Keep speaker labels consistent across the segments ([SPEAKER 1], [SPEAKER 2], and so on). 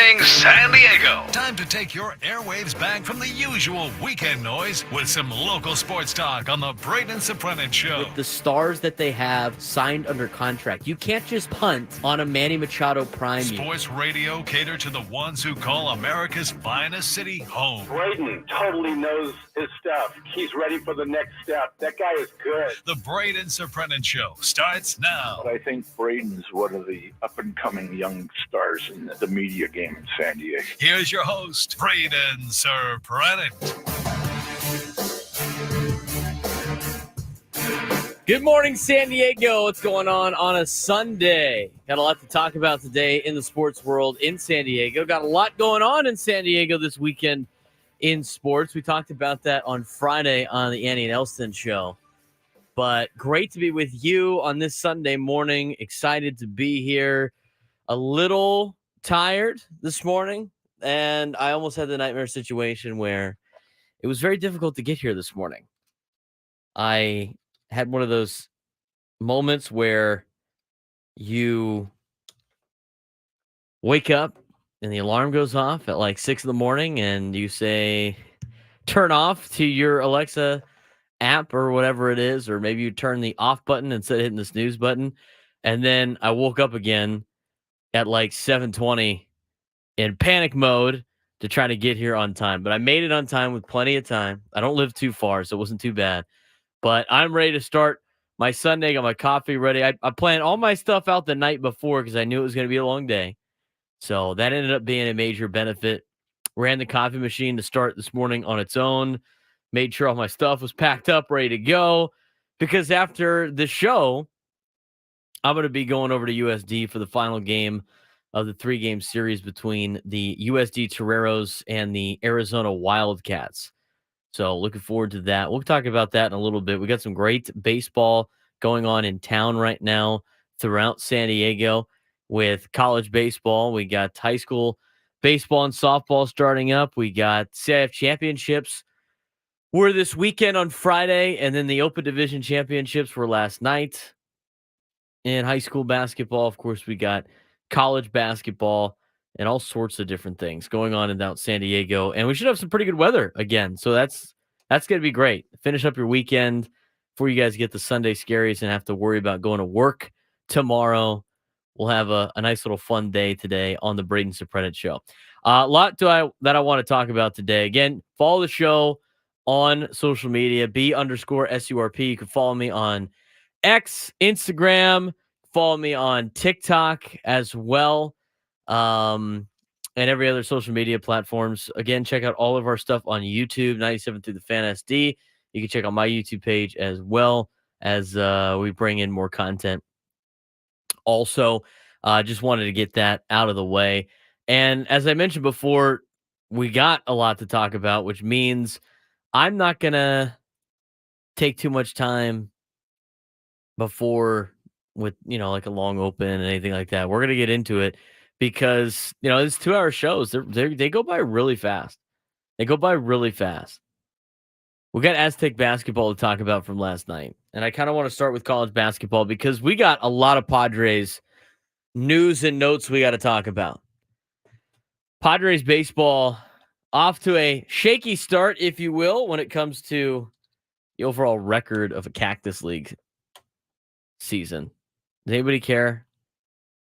[SPEAKER 1] morning, San Diego.
[SPEAKER 2] Time to take your airwaves back from the usual weekend noise with some local sports talk on the Braden Surprenant Show.
[SPEAKER 3] With the stars that they have signed under contract, you can't just punt on a Manny Machado prime.
[SPEAKER 2] Sports radio cater to the ones who call America's finest city home.
[SPEAKER 4] Braden totally knows his stuff. He's ready for the next step. That guy is good.
[SPEAKER 2] The Braden Surprenant Show starts now.
[SPEAKER 5] But I think Braden's one of the up-and-coming young stars in the media game in San Diego.
[SPEAKER 2] Here's your host, Braden Surprenant.
[SPEAKER 3] Good morning, San Diego. What's going on a Sunday? Got a lot to talk about today in the sports world in San Diego. Got a lot going on in San Diego this weekend in sports. We talked about that on Friday on the Annie and Elston show. But great to be with you on this Sunday morning. Excited to be here. A little tired this morning, and I almost had the nightmare situation where it was very difficult to get here this morning. I had one of those moments where you wake up and the alarm goes off at like 6 a.m. and you say, turn off to your Alexa app or whatever it is, or maybe you turn the off button instead of hitting the snooze button. And then I woke up again at like 7:20 in panic mode to try to get here on time. But I made it on time with plenty of time. I don't live too far, so it wasn't too bad. But I'm ready to start my Sunday. Got my coffee ready. I planned all my stuff out the night before because I knew it was going to be a long day. So that ended up being a major benefit. Ran the coffee machine to start this morning on its own. Made sure all my stuff was packed up, ready to go. Because after the show, I'm going to be going over to USD for the final game of the 3-game series between the USD Toreros and the Arizona Wildcats. So looking forward to that. We'll talk about that in a little bit. We got some great baseball going on in town right now throughout San Diego with college baseball. We got high school baseball and softball starting up. We got CIF championships were this weekend on Friday, and then the Open Division championships were last night. In high school basketball, of course, we got college basketball and all sorts of different things going on in down San Diego. And we should have some pretty good weather again. So that's going to be great. Finish up your weekend before you guys get the Sunday scaries and have to worry about going to work tomorrow. We'll have a nice little fun day today on the Braden Surprenant Show. A lot that I want to talk about today. Again, follow the show on social media, B_SURP. You can follow me on X, Instagram, follow me on TikTok as well, and every other social media platforms. Again, check out all of our stuff on YouTube, 97 through the Fan SD. You can check out my YouTube page as well as we bring in more content. Also, just wanted to get that out of the way. And as I mentioned before, we got a lot to talk about, which means I'm not going to take too much time before with, like a long open and anything like that. We're going to get into it because, it's 2-hour shows. They go by really fast. We got Aztec basketball to talk about from last night. And I kind of want to start with college basketball because we got a lot of Padres news and notes we got to talk about. Padres baseball off to a shaky start, if you will, when it comes to the overall record of a Cactus League season. Does anybody care?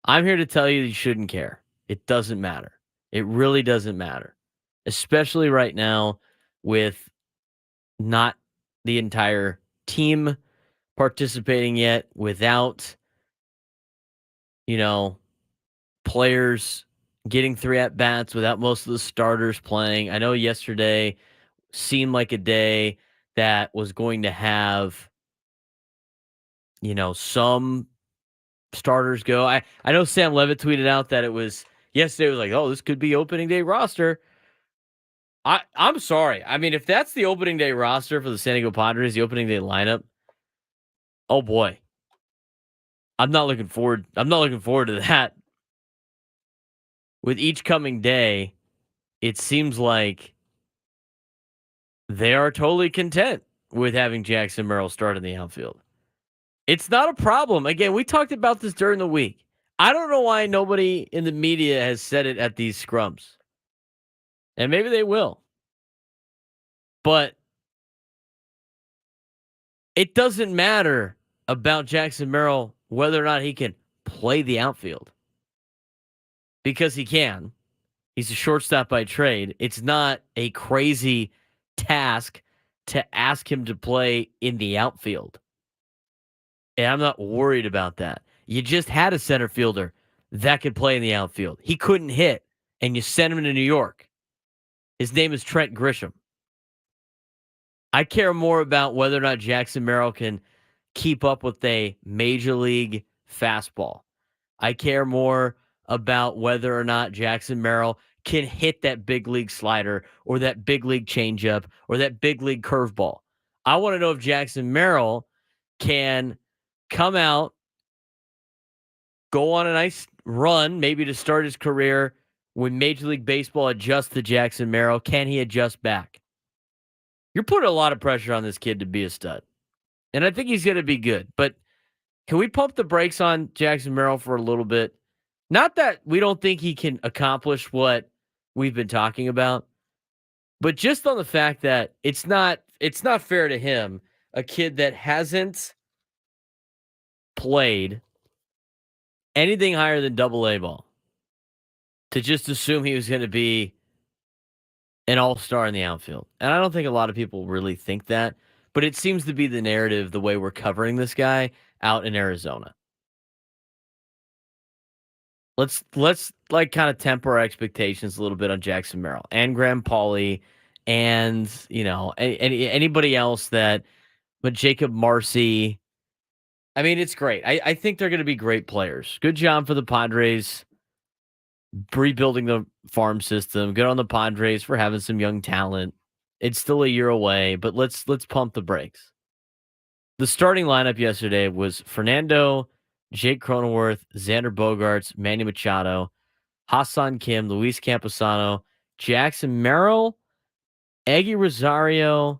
[SPEAKER 3] I'm here to tell you you shouldn't care. It doesn't matter. It really doesn't matter. Especially right now with not the entire team participating yet, without, players getting 3 at-bats, without most of the starters playing. I know yesterday seemed like a day that was going to have some starters go. I know Sam Levitt tweeted out that it was yesterday was like, oh, this could be opening day roster. I'm sorry. I mean, if that's the opening day roster for the San Diego Padres, the opening day lineup, oh boy. I'm not looking forward to that. With each coming day, it seems like they are totally content with having Jackson Merrill start in the outfield. It's not a problem. Again, we talked about this during the week. I don't know why nobody in the media has said it at these scrums. And maybe they will. But it doesn't matter about Jackson Merrill whether or not he can play the outfield. Because he can. He's a shortstop by trade. It's not a crazy task to ask him to play in the outfield. And I'm not worried about that. You just had a center fielder that could play in the outfield. He couldn't hit, and you sent him to New York. His name is Trent Grisham. I care more about whether or not Jackson Merrill can keep up with a major league fastball. I care more about whether or not Jackson Merrill can hit that big league slider or that big league changeup or that big league curveball. I want to know if Jackson Merrill can come out, go on a nice run, maybe to start his career when Major League Baseball adjusts to Jackson Merrill. Can he adjust back? You're putting a lot of pressure on this kid to be a stud. And I think he's going to be good. But can we pump the brakes on Jackson Merrill for a little bit? Not that we don't think he can accomplish what we've been talking about, but just on the fact that it's not fair to him, a kid that hasn't played anything higher than AA ball, to just assume he was going to be an all-star in the outfield. And I don't think a lot of people really think that, but it seems to be the narrative the way we're covering this guy out in Arizona. Let's like kind of temper our expectations a little bit on Jackson Merrill and Graham Pauley and, anybody else but Jacob Marcy. I mean, it's great. I think they're going to be great players. Good job for the Padres rebuilding the farm system. Good on the Padres for having some young talent. It's still a year away, but let's pump the brakes. The starting lineup yesterday was Fernando, Jake Cronenworth, Xander Bogaerts, Manny Machado, Hassan Kim, Luis Camposano, Jackson Merrill, Eggy Rosario,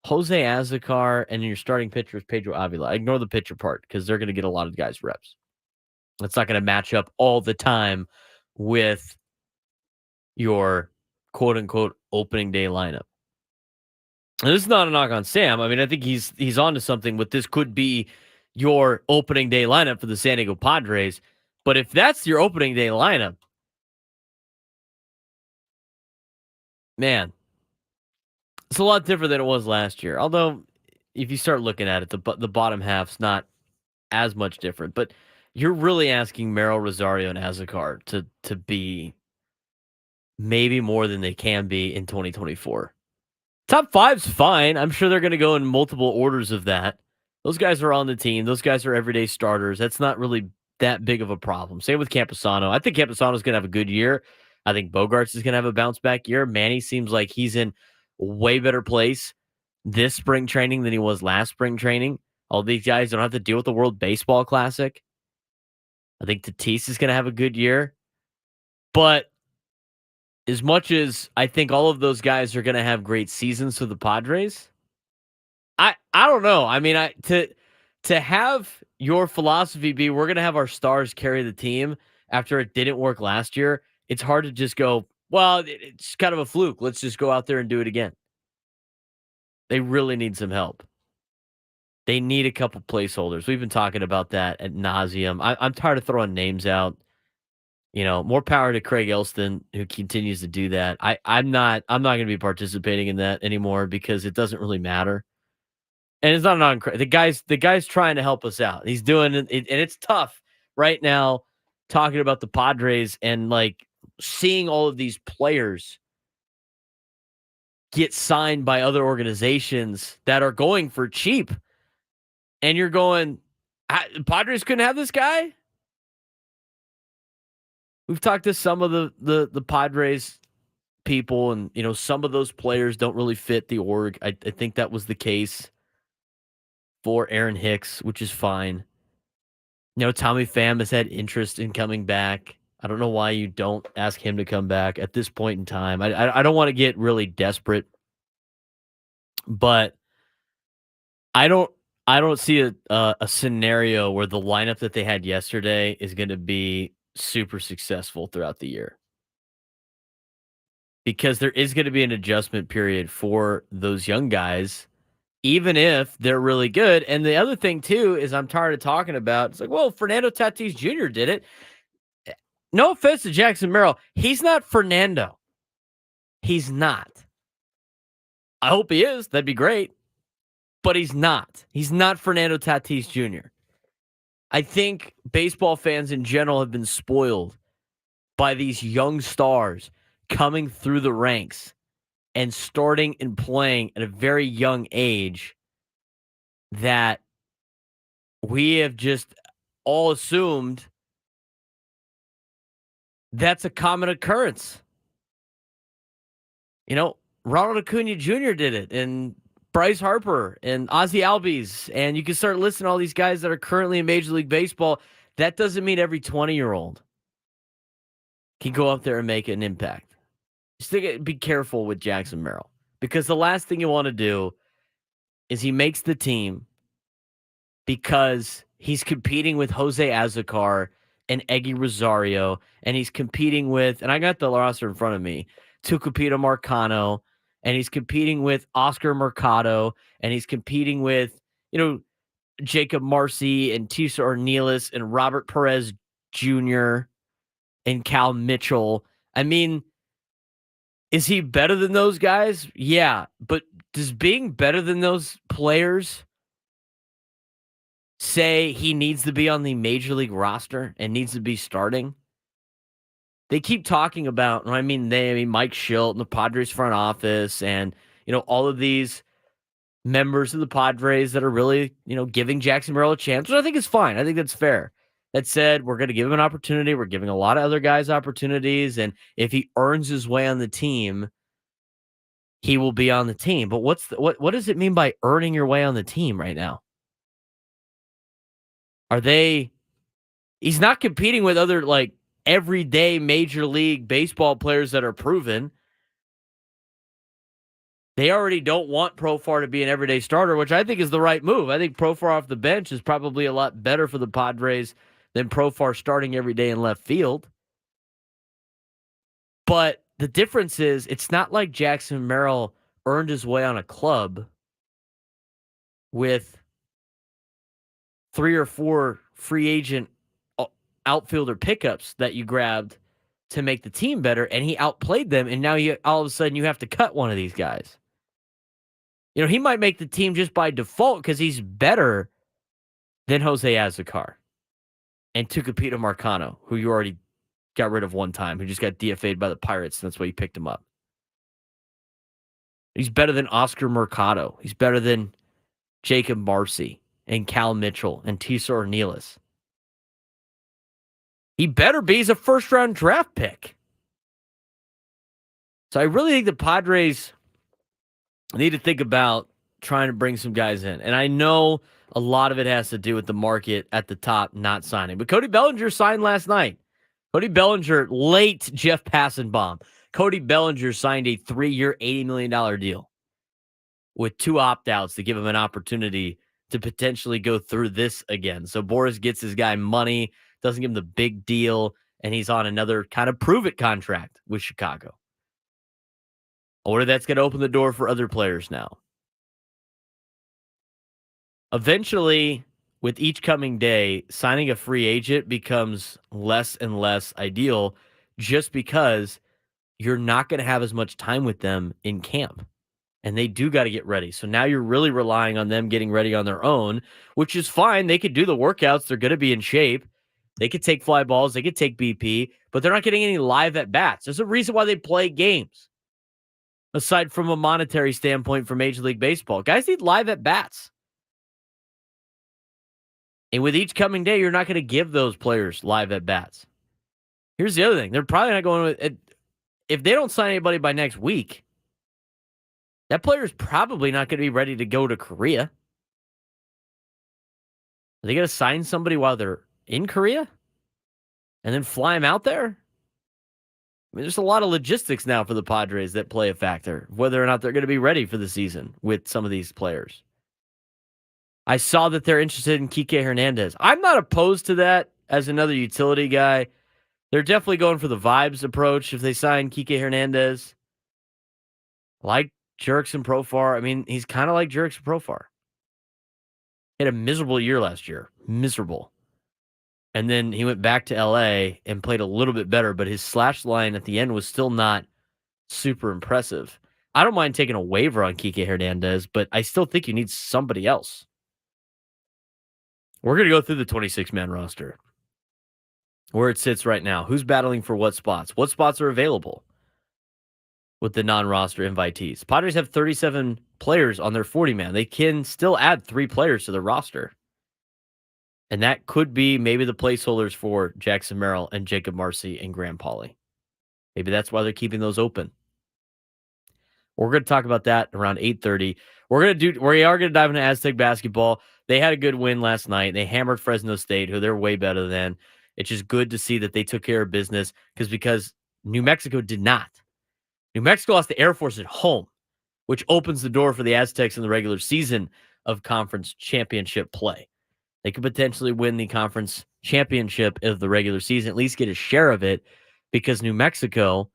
[SPEAKER 3] Jose Azocar, and your starting pitcher is Pedro Avila. Ignore the pitcher part because they're going to get a lot of guys reps. That's not going to match up all the time with your quote-unquote opening day lineup. And this is not a knock on Sam. I mean, I think he's onto something with this could be your opening day lineup for the San Diego Padres. But if that's your opening day lineup, man, it's a lot different than it was last year. Although, if you start looking at it, the bottom half's not as much different. But you're really asking Merrill, Rosario, and Azocar to be maybe more than they can be in 2024. Top five's fine. I'm sure they're going to go in multiple orders of that. Those guys are on the team. Those guys are everyday starters. That's not really that big of a problem. Same with Camposano. I think Camposano's going to have a good year. I think Bogaerts is going to have a bounce back year. Manny seems like he's in a way better place this spring training than he was last spring training. All these guys don't have to deal with the World Baseball Classic. I think Tatis is going to have a good year. But as much as I think all of those guys are going to have great seasons for the Padres, I don't know. I mean, to have your philosophy be we're going to have our stars carry the team after it didn't work last year, it's hard to just go, well, it's kind of a fluke. Let's just go out there and do it again. They really need some help. They need a couple placeholders. We've been talking about that ad nauseum. I'm tired of throwing names out. More power to Craig Elston, who continues to do that. I'm not going to be participating in that anymore because it doesn't really matter. And it's not on the guy's trying to help us out. He's doing it, and it's tough right now talking about the Padres and like seeing all of these players get signed by other organizations that are going for cheap. And you're going, Padres couldn't have this guy? We've talked to some of the Padres people, and some of those players don't really fit the org. I think that was the case for Aaron Hicks, which is fine. Tommy Pham has had interest in coming back. I don't know why you don't ask him to come back at this point in time. I don't want to get really desperate, but I I don't see a scenario where the lineup that they had yesterday is going to be super successful throughout the year, because there is going to be an adjustment period for those young guys, even if they're really good. And the other thing too is I'm tired of talking about. It's like, well, Fernando Tatis Jr. did it. No offense to Jackson Merrill, he's not Fernando. He's not. I hope he is. That'd be great. But he's not. He's not Fernando Tatis Jr. I think baseball fans in general have been spoiled by these young stars coming through the ranks and starting and playing at a very young age, that we have just all assumed that's a common occurrence. You know, Ronald Acuna Jr. did it, and Bryce Harper and Ozzie Albies, and you can start listing all these guys that are currently in Major League Baseball. That doesn't mean every 20-year-old can go up there and make an impact. Just be careful with Jackson Merrill, because the last thing you want to do is he makes the team because he's competing with Jose Azocar and Eggy Rosario, and he's competing with, and I got the roster in front of me, Tucupita Marcano, and he's competing with Oscar Mercado, and he's competing with, Jacob Marcy and Tisa Ornelas and Robert Perez Jr. and Cal Mitchell. I mean, is he better than those guys? Yeah, but does being better than those players say he needs to be on the major league roster and needs to be starting? They keep talking about, I mean Mike Schilt and the Padres front office and, all of these members of the Padres that are really, giving Jackson Merrill a chance, which I think is fine. I think that's fair. That said, we're going to give him an opportunity. We're giving a lot of other guys opportunities. And if he earns his way on the team, he will be on the team. But what does it mean by earning your way on the team right now? He's not competing with other everyday Major League Baseball players that are proven. They already don't want Profar to be an everyday starter, which I think is the right move. I think Profar off the bench is probably a lot better for the Padres than Profar starting every day in left field. But the difference is, it's not like Jackson Merrill earned his way on a club with 3 or 4 free agent outfielder pickups that you grabbed to make the team better, and he outplayed them, and now all of a sudden you have to cut one of these guys. He might make the team just by default because he's better than Jose Azocar and Tucupita Marcano, who you already got rid of one time, who just got DFA'd by the Pirates, and that's why you picked him up. He's better than Oscar Mercado. He's better than Jacob Marcy and Cal Mitchell and Tisa Ornelas. He better be. He's a first-round draft pick. So I really think the Padres need to think about trying to bring some guys in. And I know a lot of it has to do with the market at the top not signing. But Cody Bellinger signed last night. Cody Bellinger, late Jeff Passanbaum. Cody Bellinger signed a 3-year, $80 million deal with 2 opt-outs to give him an opportunity to potentially go through this again. So Boris gets his guy money, doesn't give him the big deal, and he's on another kind of prove-it contract with Chicago. I wonder if that's going to open the door for other players now. Eventually, with each coming day, signing a free agent becomes less and less ideal just because you're not going to have as much time with them in camp. And they do got to get ready. So now you're really relying on them getting ready on their own, which is fine. They could do the workouts. They're going to be in shape. They could take fly balls. They could take BP, but they're not getting any live at-bats. There's a reason why they play games. Aside from a monetary standpoint for Major League Baseball, guys need live at-bats. And with each coming day, you're not going to give those players live at-bats. Here's the other thing. They're probably not going to, if they don't sign anybody by next week, that player is probably not going to be ready to go to Korea. Are they going to sign somebody while they're in Korea and then fly them out there? I mean, there's a lot of logistics now for the Padres that play a factor, whether or not they're going to be ready for the season with some of these players. I saw that they're interested in Kike Hernandez. I'm not opposed to that as another utility guy. They're definitely going for the vibes approach if they sign Kike Hernandez. Like Jurickson Profar. I mean, he's kind of like Jurickson Profar. He had a miserable year last year. Miserable. And then he went back to LA and played a little bit better, but his slash line at the end was still not super impressive. I don't mind taking a waiver on Kike Hernandez, but I still think you need somebody else. We're going to go through the 26-man roster, where it sits right now. Who's battling for what spots? What spots are available with the non-roster invitees? Padres have 37 players on their 40-man. They can still add 3 players to the roster. And that could be maybe the placeholders for Jackson Merrill and Jacob Marcy and Graham Pauley. Maybe that's why they're keeping those open. We're going to talk about that around 8:30. We are going to dive into Aztec basketball. They had a good win last night. They hammered Fresno State, who they're way better than. It's just good to see that they took care of business because New Mexico did not. New Mexico lost to Air Force at home, which opens the door for the Aztecs in the regular season of conference championship play. They could potentially win the conference championship of the regular season, at least get a share of it, because New Mexico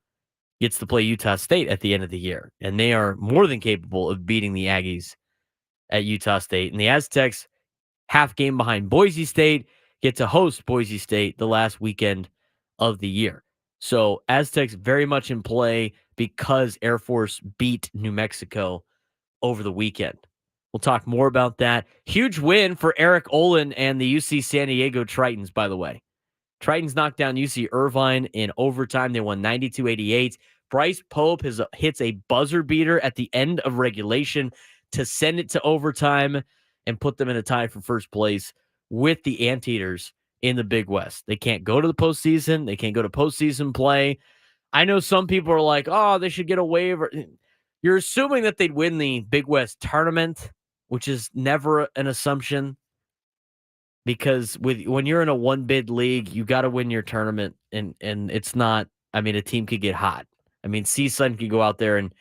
[SPEAKER 3] gets to play Utah State at the end of the year, and they are more than capable of beating the Aggies at Utah State. And the Aztecs, half game behind Boise State, get to host Boise State the last weekend of the year. So Aztecs very much in play because Air Force beat New Mexico over the weekend. We'll talk more about that. Huge win for Eric Olin and the UC San Diego Tritons, by the way. Tritons knocked down UC Irvine in overtime. They won 92-88. Bryce Pope hits a buzzer beater at the end of regulation to send it to overtime and put them in a tie for first place with the Anteaters in the Big West. They can't go to the postseason. They can't go to postseason play. I know some people are like, oh, they should get a waiver. You're assuming that they'd win the Big West tournament, which is never an assumption. Because when you're in a one bid league, you got to win your tournament, and it's not. I mean, a team could get hot. I mean, CSUN could go out there and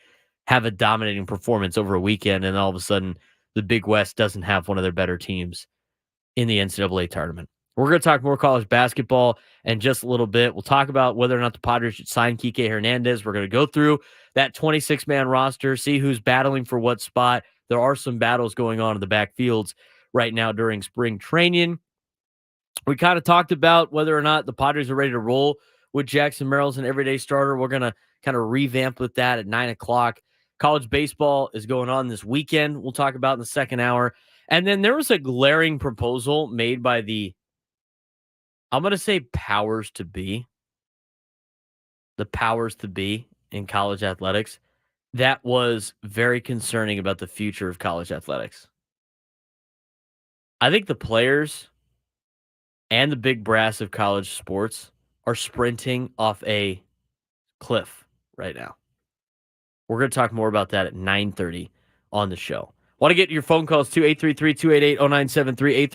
[SPEAKER 3] have a dominating performance over a weekend, and all of a sudden, the Big West doesn't have one of their better teams in the NCAA tournament. We're going to talk more college basketball in just a little bit. We'll talk about whether or not the Padres should sign Kike Hernandez. We're going to go through that 26-man roster, see who's battling for what spot. There are some battles going on in the backfields right now during spring training. We kind of talked about whether or not the Padres are ready to roll with Jackson Merrill as an everyday starter. We're going to kind of revamp with that at 9 o'clock. College baseball is going on this weekend. We'll talk about in the second hour. And then there was a glaring proposal made by I'm going to say powers to be in college athletics. That was very concerning about the future of college athletics. I think the players and the big brass of college sports are sprinting off a cliff right now. We're going to talk more about that at 9:30 on the show. Want to get your phone calls to 833-288-0973,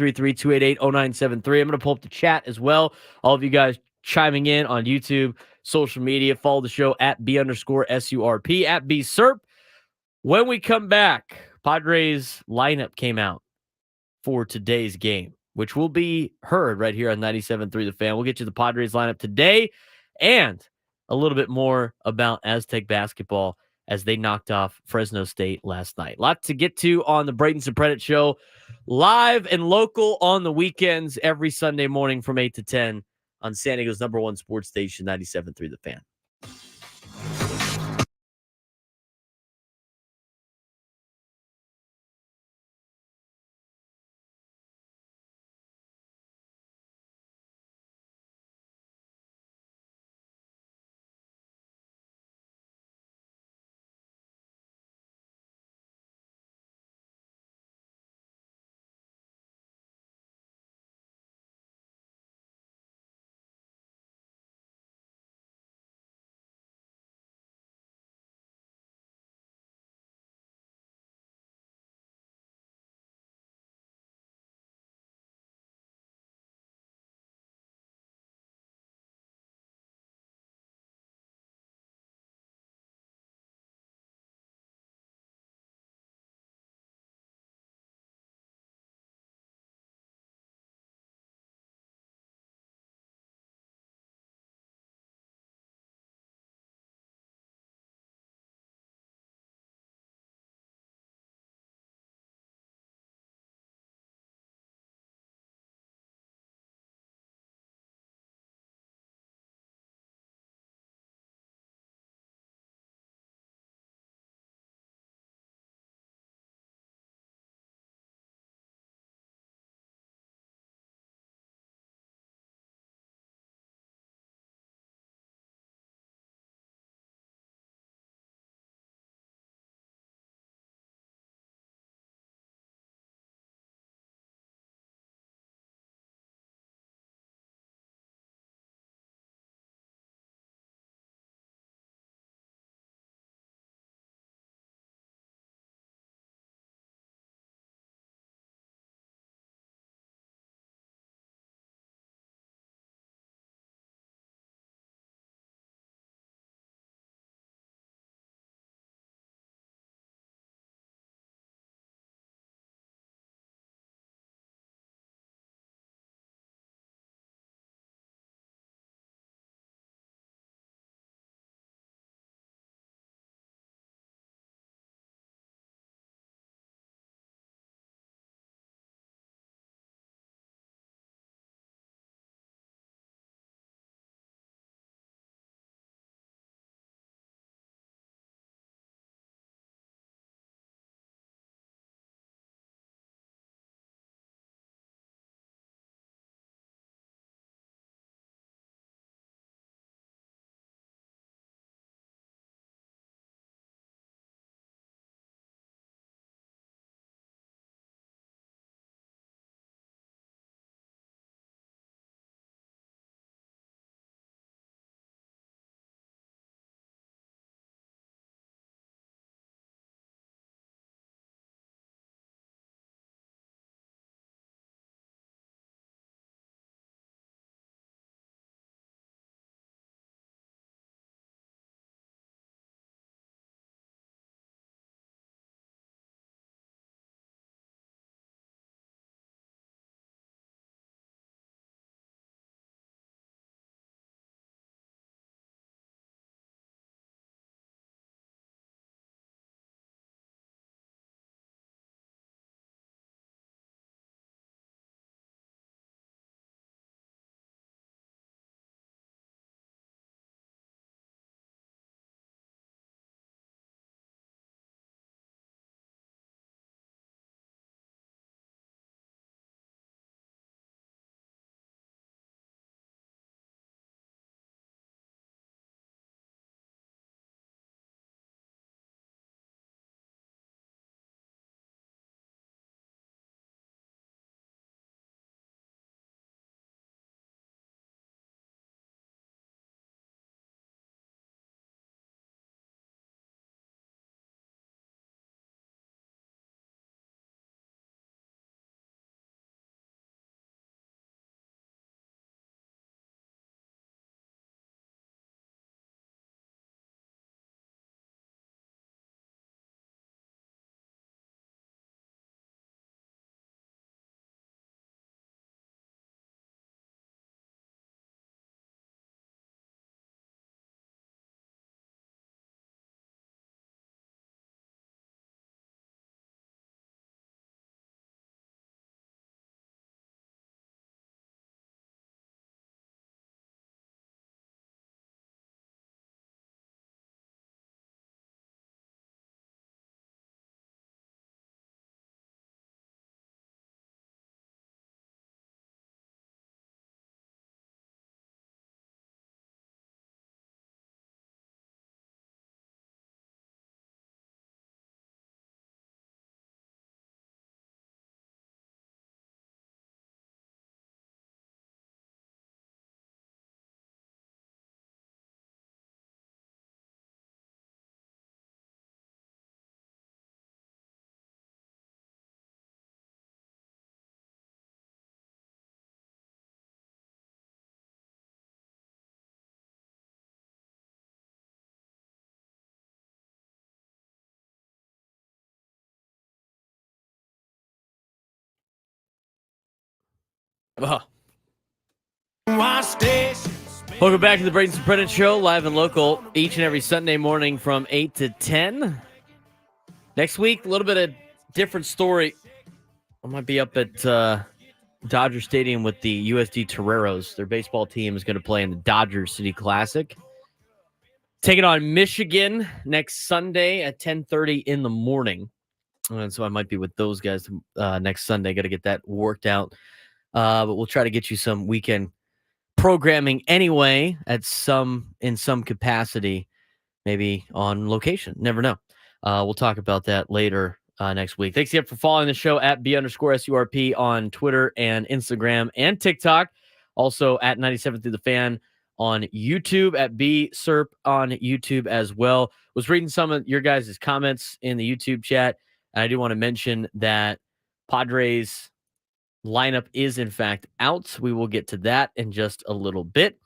[SPEAKER 3] 833-288-0973. I'm going to pull up the chat as well. All of you guys chiming in on YouTube, social media. Follow the show at B_SURP, at BSURP. When we come back, Padres lineup came out for today's game, which will be heard right here on 97.3 The Fan. We'll get you the Padres lineup today and a little bit more about Aztec basketball as they knocked off Fresno State last night. Lot to get to on the Braden Surprenant Show, live and local on the weekends every Sunday morning from 8 to 10 on San Diego's #1 sports station, 97.3 The Fan. Oh. Welcome back to the Braden Surprenant Show, live and local, each and every Sunday morning from 8 to 10. Next week, a little bit of different story. I might be up at Dodger Stadium with the USD Toreros. Their baseball team is going to play in the Dodger City Classic. Taking on Michigan next Sunday at 10:30 in the morning. And so I might be with those guys next Sunday. Got to get that worked out. But we'll try to get you some weekend programming anyway in some capacity, maybe on location. Never know. We'll talk about that later next week. Thanks again for following the show at B_SURP on Twitter and Instagram and TikTok. Also at 97 Through the Fan on YouTube, at BSurp on YouTube as well. Was reading some of your guys' comments in the YouTube chat. And I do want to mention that Padres lineup is in fact out. We will get to that in just a little bit.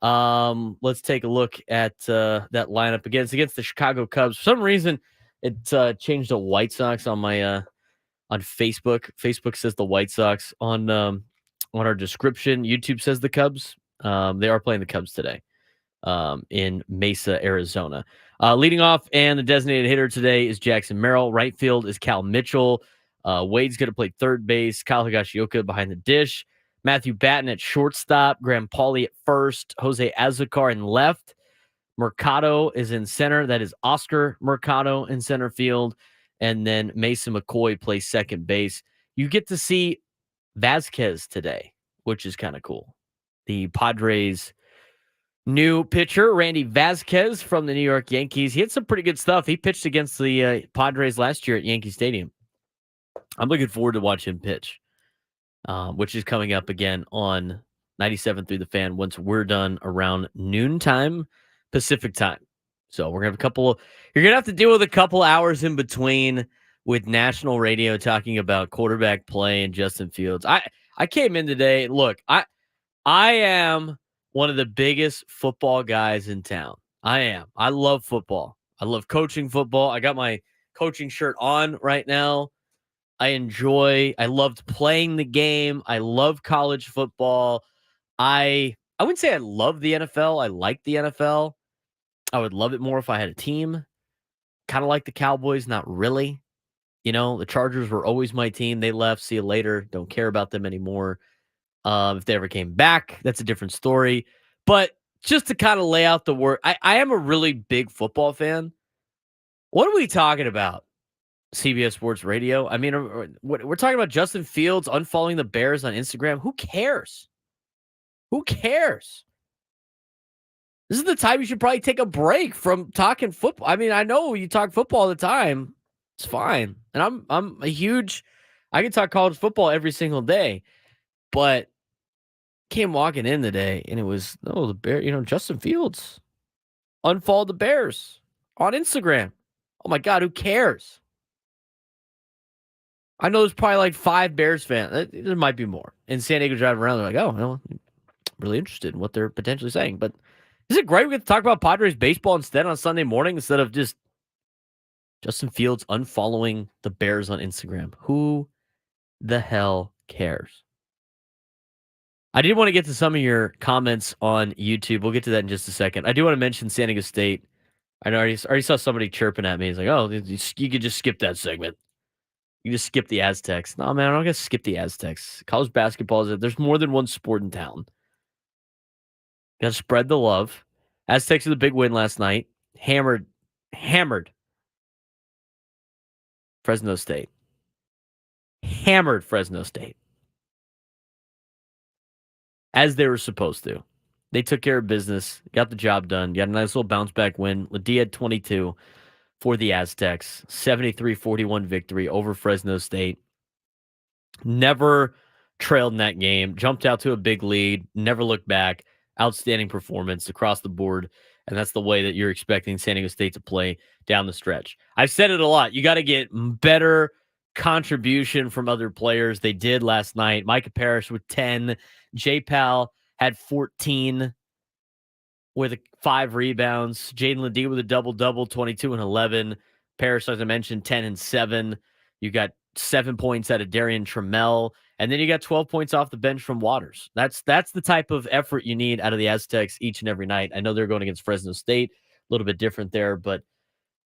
[SPEAKER 3] Let's take a look at that lineup again. It's against the Chicago Cubs. For some reason, it changed to White Sox on my on Facebook. Facebook says the White Sox on our description. YouTube says the Cubs. They are playing the Cubs today in Mesa, Arizona. Leading off and the designated hitter today is Jackson Merrill. Right field is Cal Mitchell. Wade's going to play third base. Kyle Higashioka behind the dish. Matthew Batten at shortstop. Graham Pauley at first. Jose Azucar in left. Mercado is in center. That is Oscar Mercado in center field. And then Mason McCoy plays second base. You get to see Vasquez today, which is kind of cool. The Padres' new pitcher, Randy Vasquez from the New York Yankees. He had some pretty good stuff. He pitched against the Padres last year at Yankee Stadium. I'm looking forward to watch him pitch, which is coming up again on 97 Through the Fan once we're done around noontime Pacific time. So we're going to have you're going to have to deal with a couple hours in between with national radio talking about quarterback play and Justin Fields. I came in today. Look, I am one of the biggest football guys in town. I am. I love football. I love coaching football. I got my coaching shirt on right now. I loved playing the game. I love college football. I wouldn't say I love the NFL. I like the NFL. I would love it more if I had a team. Kind of like the Cowboys, not really. You know, the Chargers were always my team. They left. See you later. Don't care about them anymore. If they ever came back, that's a different story. But just to kind of lay out the work, I am a really big football fan. What are we talking about? CBS Sports Radio. I mean, we're talking about Justin Fields unfollowing the Bears on Instagram. Who cares? Who cares? This is the time you should probably take a break from talking football. I mean, I know you talk football all the time. It's fine. And I'm a huge, I can talk college football every single day. But came walking in today and it was, the Bear, Justin Fields unfollowed the Bears on Instagram. Oh my God, who cares? I know there's probably like 5 Bears fans. There might be more. In San Diego driving around, they're like, oh, well, I'm really interested in what they're potentially saying. But is it great we get to talk about Padres baseball instead on Sunday morning instead of just Justin Fields unfollowing the Bears on Instagram? Who the hell cares? I did want to get to some of your comments on YouTube. We'll get to that in just a second. I do want to mention San Diego State. I know I already saw somebody chirping at me. He's like, oh, you could just skip that segment. You just skip the Aztecs. No, man, I'm not going to skip the Aztecs. College basketball there's more than one sport in town. Got to spread the love. Aztecs with a big win last night. Hammered Fresno State. Hammered Fresno State. As they were supposed to. They took care of business, got the job done, got a nice little bounce back win. Ladie had 22 for the Aztecs. 73-41 victory over Fresno State. Never trailed in that game. Jumped out to a big lead. Never looked back. Outstanding performance across the board. And that's the way that you're expecting San Diego State to play down the stretch. I've said it a lot. You got to get better contribution from other players. They did last night. Micah Parrish with 10. J-Pal had 14 with 5 rebounds. Jaden Ladie with a double-double, 22 and 11. Parrish, as I mentioned, 10 and 7. You got 7 points out of Darian Trammell And then you got 12 points off the bench from Waters. That's the type of effort you need out of the Aztecs each and every night. I know they're going against Fresno State, a little bit different there, but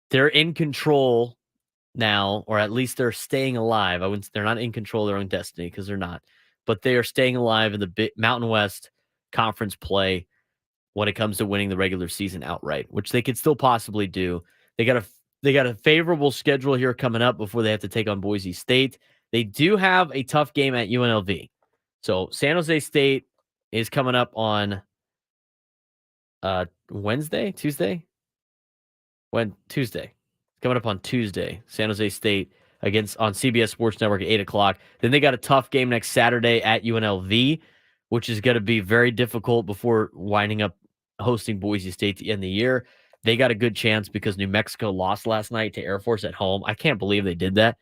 [SPEAKER 3] they're in control now, or at least they're staying alive. They're not in control of their own destiny because they're not, but they are staying alive in the Mountain West Conference play when it comes to winning the regular season outright, which they could still possibly do. They got a favorable schedule here coming up before they have to take on Boise State. They do have a tough game at UNLV. So San Jose State is coming up on Tuesday. Coming up on Tuesday. San Jose State against on CBS Sports Network at 8:00. Then they got a tough game next Saturday at UNLV, which is going to be very difficult before winding up hosting Boise State to end the year. They got a good chance because New Mexico lost last night to Air Force at home. I can't believe they did that.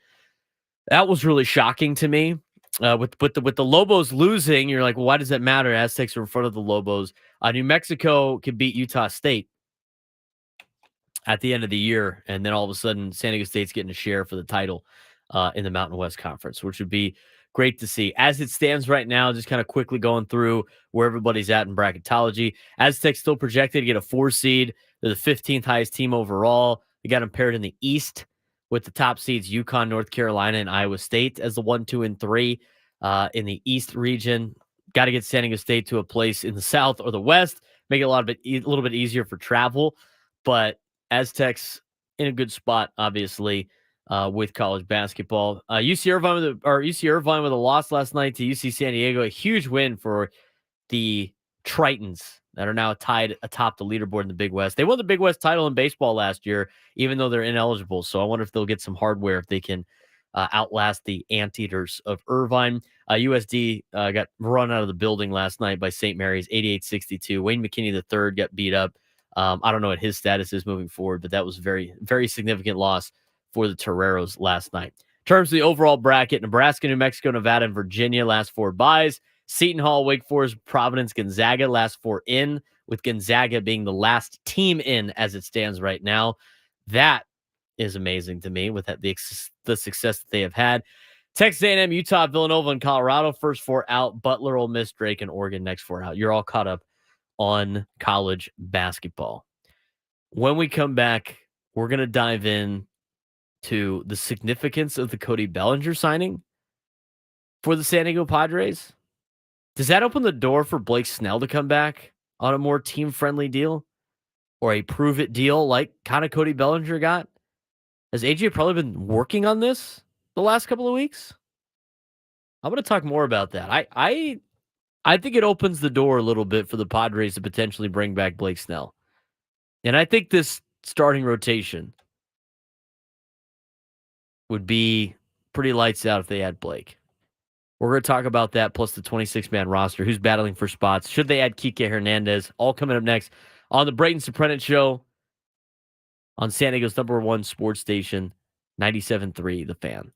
[SPEAKER 3] That was really shocking to me. With the Lobos losing, you're like, well, why does that matter? Aztecs are in front of the Lobos. New Mexico could beat Utah State at the end of the year, and then all of a sudden, San Diego State's getting a share for the title in the Mountain West Conference, which would be great to see. As it stands right now, just kind of quickly going through where everybody's at in bracketology. Aztecs still projected to get a 4 seed. They're the 15th highest team overall. They got them paired in the East with the top seeds UConn, North Carolina, and Iowa State as the 1, 2, and 3 in the East region. Got to get San Diego State to a place in the South or the West, make it a little bit easier for travel. But Aztecs in a good spot, obviously, with college basketball. UC Irvine with a loss last night to UC San Diego. A huge win for the Tritons that are now tied atop the leaderboard in the Big West. They won the Big West title in baseball last year, even though they're ineligible. So I wonder if they'll get some hardware if they can outlast the Anteaters of Irvine. USD got run out of the building last night by St. Mary's, 88-62. Wayne McKinney III got beat up. I don't know what his status is moving forward, but that was very, very significant loss for the Toreros last night. In terms of the overall bracket, Nebraska, New Mexico, Nevada, and Virginia last 4 byes. Seton Hall, Wake Forest, Providence, Gonzaga last 4 in, with Gonzaga being the last team in as it stands right now. That is amazing to me with the success that they have had. Texas A&M, Utah, Villanova, and Colorado, first 4 out. Butler, Ole Miss, Drake, and Oregon, next 4 out. You're all caught up on college basketball. When we come back, we're going to dive in to the significance of the Cody Bellinger signing for the San Diego Padres. Does that open the door for Blake Snell to come back on a more team-friendly deal or a prove-it deal like kind of Cody Bellinger got? Has AJ probably been working on this the last couple of weeks? I'm going to talk more about that. I think it opens the door a little bit for the Padres to potentially bring back Blake Snell. And I think this starting rotation would be pretty lights out if they had Blake. We're going to talk about that plus the 26-man roster, who's battling for spots. Should they add Kike Hernandez? All coming up next on the Braden Surprenant Show on San Diego's #1 sports station, 97.3 The Fan.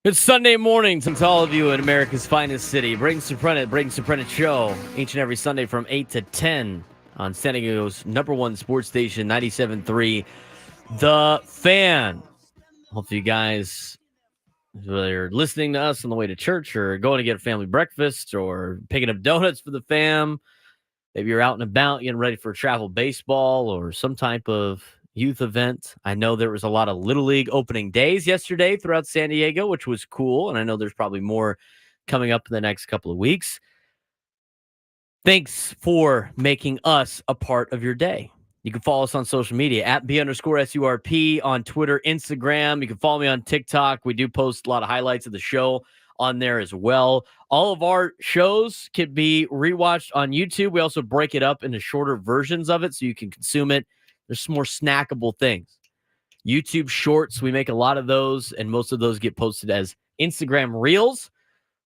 [SPEAKER 3] It's Sunday morning to all of you in America's finest city. Braden Surprenant Show, each and every Sunday from 8 to 10 on San Diego's #1 sports station, 97.3, The Fan. Hopefully you guys, whether you're listening to us on the way to church or going to get a family breakfast or picking up donuts for the fam, maybe you're out and about getting ready for travel baseball or some type of youth event. I know there was a lot of Little League opening days yesterday throughout San Diego, which was cool. And I know there's probably more coming up in the next couple of weeks. Thanks for making us a part of your day. You can follow us on social media at @B_SURP on Twitter, Instagram. You can follow me on TikTok. We do post a lot of highlights of the show on there as well. All of our shows can be rewatched on YouTube. We also break it up into shorter versions of it so you can consume it. There's some more snackable things. YouTube shorts, we make a lot of those, and most of those get posted as Instagram Reels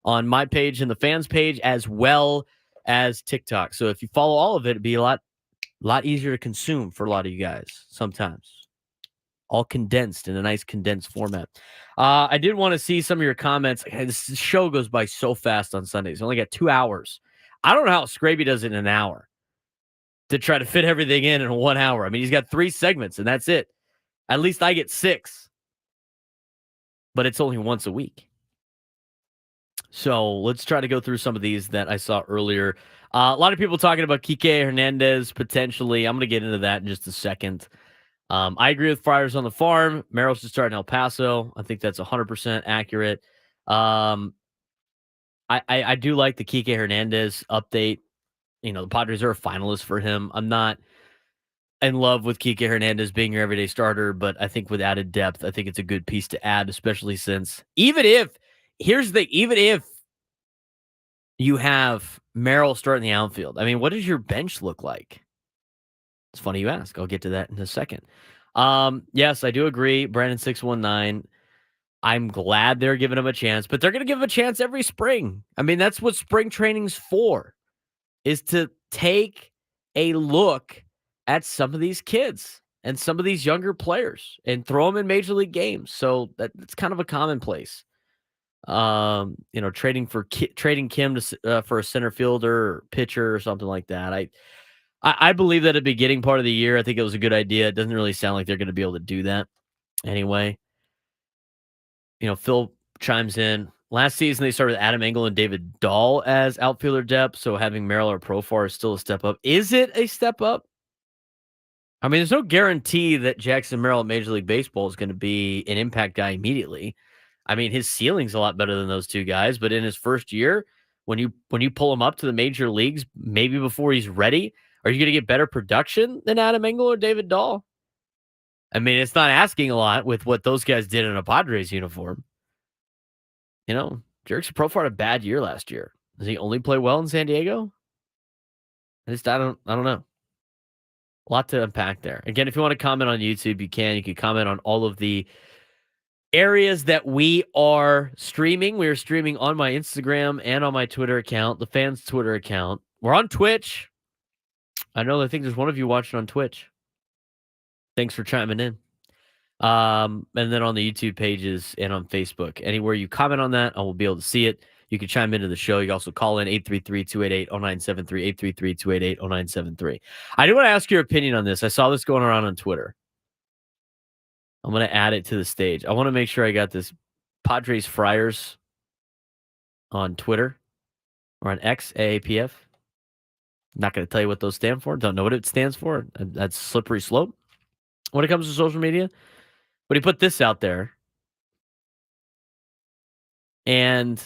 [SPEAKER 3] on my page and the fans page, as well as TikTok. So if you follow all of it, it'd be a lot easier to consume for a lot of you guys sometimes. All condensed in a nice condensed format. I did want to see some of your comments. This show goes by so fast on Sundays. We only got 2 hours. I don't know how Scraby does it in an hour to try to fit everything in 1 hour. I mean, he's got 3 segments, and that's it. At least I get 6. But it's only once a week. So let's try to go through some of these that I saw earlier. A lot of people talking about Kike Hernandez potentially. I'm going to get into that in just a second. I agree with Friars on the Farm. Merrill should start in El Paso. I think that's 100% accurate. I do like the Kike Hernandez update. You know, the Padres are a finalist for him. I'm not in love with Kike Hernandez being your everyday starter, but I think with added depth, I think it's a good piece to add, especially since even if you have Merrill starting the outfield, I mean, what does your bench look like? It's funny you ask. I'll get to that in a second. Yes, I do agree. Brandon 619. I'm glad they're giving him a chance, but they're going to give him a chance every spring. I mean, that's what spring training's for, is to take a look at some of these kids and some of these younger players and throw them in major league games. So that's kind of a commonplace. Trading Kim for a center fielder or pitcher or something like that. I believe that at the beginning part of the year, I think it was a good idea. It doesn't really sound like they're going to be able to do that anyway. Phil chimes in. Last season, they started with Adam Engel and David Dahl as outfielder depth, so having Merrill or Profar is still a step up. Is it a step up? I mean, there's no guarantee that Jackson Merrill at Major League Baseball is going to be an impact guy immediately. I mean, his ceiling's a lot better than those two guys, but in his first year, when you pull him up to the major leagues, maybe before he's ready, are you going to get better production than Adam Engel or David Dahl? I mean, it's not asking a lot with what those guys did in a Padres uniform. Jerickson Profar had a bad year last year. Does he only play well in San Diego? I don't know. A lot to unpack there. Again, if you want to comment on YouTube, you can. You can comment on all of the areas that we are streaming. We are streaming on my Instagram and on my Twitter account, the fans' Twitter account. We're on Twitch. I think there's one of you watching on Twitch. Thanks for chiming in. And then on the YouTube pages and on Facebook. Anywhere you comment on that, I will be able to see it. You can chime into the show. You can also call in 833-288-0973, 833-288-0973. I do want to ask your opinion on this. I saw this going around on Twitter. I'm going to add it to the stage. I want to make sure I got this. Padres Friars on Twitter or on X, AAPF. Not going to tell you what those stand for. Don't know what it stands for. That's slippery slope when it comes to social media. But he put this out there. And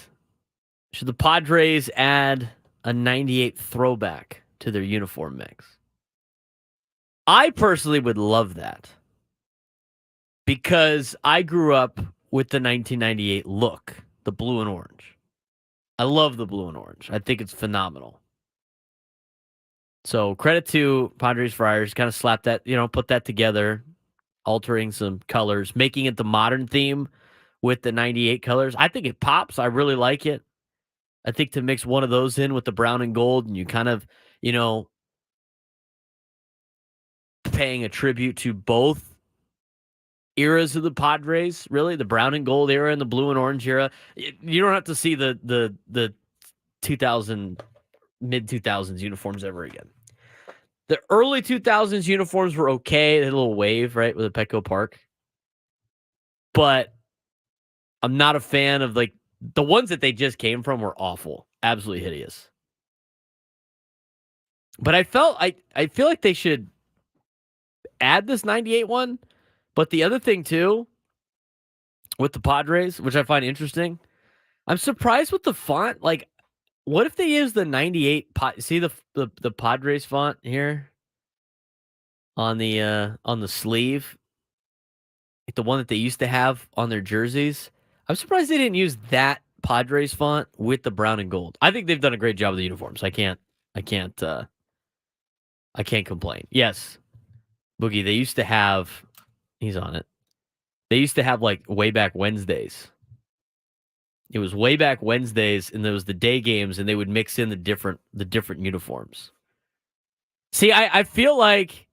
[SPEAKER 3] should the Padres add a 98 throwback to their uniform mix? I personally would love that, because I grew up with the 1998 look, the blue and orange. I love the blue and orange. I think it's phenomenal. So credit to Padres Friars, kind of slap that, put that together, altering some colors, making it the modern theme with the 98 colors. I think it pops. I really like it. I think to mix one of those in with the brown and gold, and you kind of, paying a tribute to both eras of the Padres, really, the brown and gold era and the blue and orange era. You don't have to see the 2000 mid 2000s uniforms ever again. The early 2000s uniforms were okay. They had a little wave, right, with the Petco Park. But I'm not a fan of, like, the ones that they just came from were awful. Absolutely hideous. But I feel like they should add this 98 one. But the other thing, too, with the Padres, which I find interesting, I'm surprised with the font. Like, what if they use the 98? See the Padres font here on the sleeve, like the one that they used to have on their jerseys. I'm surprised they didn't use that Padres font with the brown and gold. I think they've done a great job with the uniforms. I can't complain. Yes, Boogie. They used to have. He's on it. They used to have, like, way back Wednesdays. It was way back Wednesdays, and there was the day games, and they would mix in the different uniforms. See, I feel like,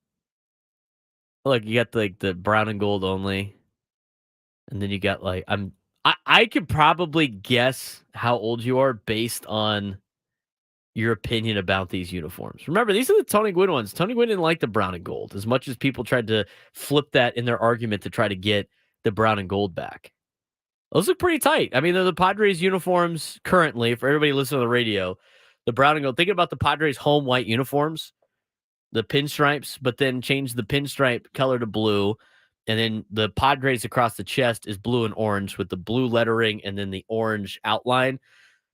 [SPEAKER 3] look, you got the brown and gold only, and then you got, like, I could probably guess how old you are based on your opinion about these uniforms. Remember, these are the Tony Gwynn ones. Tony Gwynn didn't like the brown and gold as much as people tried to flip that in their argument to try to get the brown and gold back. Those look pretty tight. I mean, they're the Padres uniforms currently. For everybody listening on the radio, the brown and gold. Thinking about the Padres home white uniforms, the pinstripes, but then change the pinstripe color to blue. And then the Padres across the chest is blue and orange with the blue lettering and then the orange outline.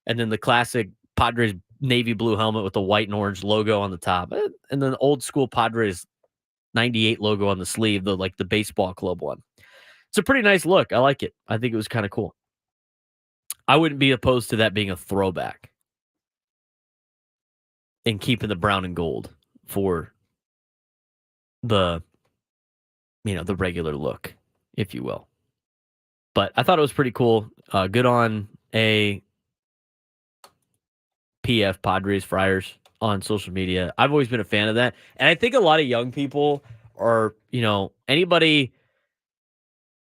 [SPEAKER 3] And then the classic Padres navy blue helmet with the white and orange logo on the top. And then the old school Padres 98 logo on the sleeve, the baseball club one. It's a pretty nice look. I like it. I think it was kind of cool. I wouldn't be opposed to that being a throwback and keeping the brown and gold for the regular look, if you will. But I thought it was pretty cool. Good on a PF Padres Friars on social media. I've always been a fan of that. And I think a lot of young people are, anybody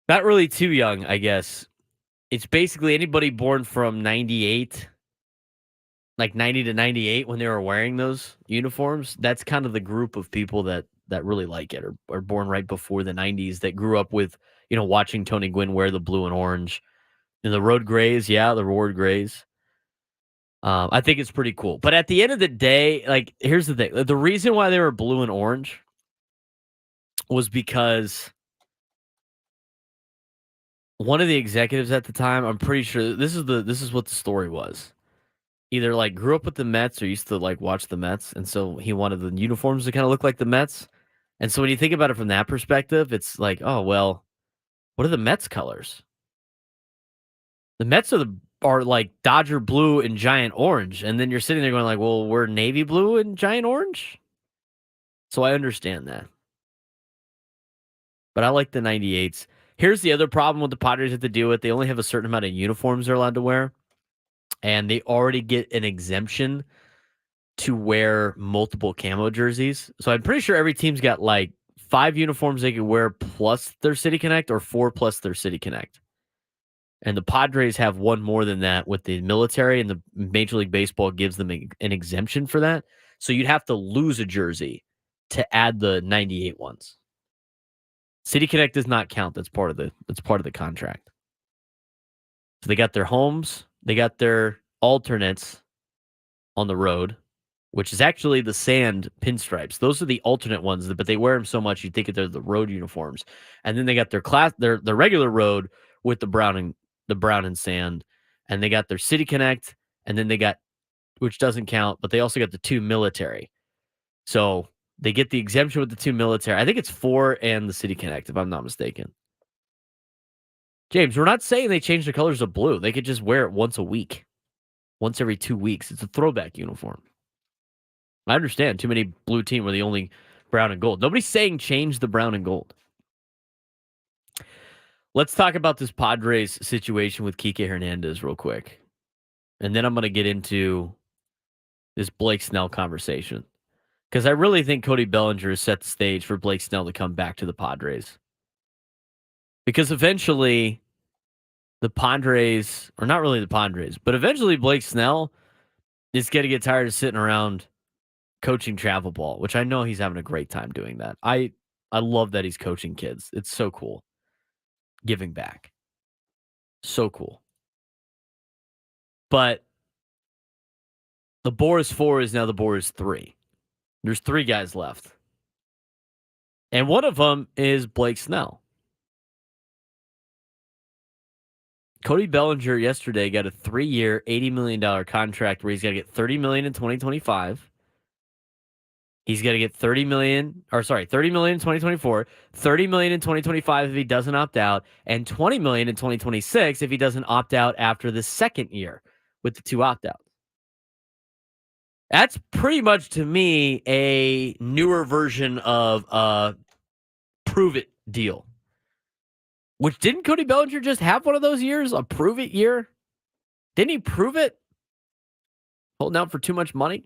[SPEAKER 3] not really too young, I guess. It's basically anybody born from 98, like 90 to 98 when they were wearing those uniforms. That's kind of the group of people that really like it, or are born right before the 90s that grew up with, watching Tony Gwynn wear the blue and orange. And the Road Grays, the Road Grays. I think it's pretty cool. But at the end of the day, like, here's the thing. The reason why they were blue and orange was because one of the executives at the time, I'm pretty sure this is what the story was. Either, like, grew up with the Mets or used to, like, watch the Mets, and so he wanted the uniforms to kind of look like the Mets. And so when you think about it from that perspective, it's like, oh, well, what are the Mets colors? The Mets are like Dodger blue and giant orange, and then you're sitting there going like, well, we're navy blue and giant orange. So I understand that. But I like the 98s. Here's the other problem with the Padres have to deal with. They only have a certain amount of uniforms they're allowed to wear, and they already get an exemption to wear multiple camo jerseys. So I'm pretty sure every team's got like 5 uniforms they can wear plus their City Connect, or 4 plus their City Connect. And the Padres have one more than that with the military, and the Major League Baseball gives them an exemption for that. So you'd have to lose a jersey to add the 98 ones. City Connect does not count. That's part of the contract. So they got their homes, they got their alternates on the road, which is actually the sand pinstripes. Those are the alternate ones, but they wear them so much you'd think they're the road uniforms. And then they got their regular road with the brown and sand, and they got their City Connect, and then they got, which doesn't count, but they also got the 2 military. So they get the exemption with the 2 military. I think it's 4 and the City Connect, if I'm not mistaken. James, we're not saying they change the colors of blue. They could just wear it once a week, once every 2 weeks. It's a throwback uniform. I understand too many blue team were the only brown and gold. Nobody's saying change the brown and gold. Let's talk about this Padres situation with Kike Hernandez real quick. And then I'm going to get into this Blake Snell conversation. Because I really think Cody Bellinger has set the stage for Blake Snell to come back to the Padres. Because eventually the Padres, or not really the Padres, but eventually Blake Snell is going to get tired of sitting around coaching travel ball, which I know he's having a great time doing that. I love that he's coaching kids. It's so cool. Giving back. So cool. But the Boris 4 is now the Boris 3. There's 3 guys left. And one of them is Blake Snell. Cody Bellinger yesterday got a 3-year, $80 million contract where he's got to get $30 million in 2025. He's going to get $30 million in 2024, $30 million in 2025 if he doesn't opt out, and $20 million in 2026 if he doesn't opt out after the second year with the 2 opt-outs. That's pretty much, to me, a newer version of a prove-it deal. Which, didn't Cody Bellinger just have one of those years? A prove-it year? Didn't he prove it? Holding out for too much money?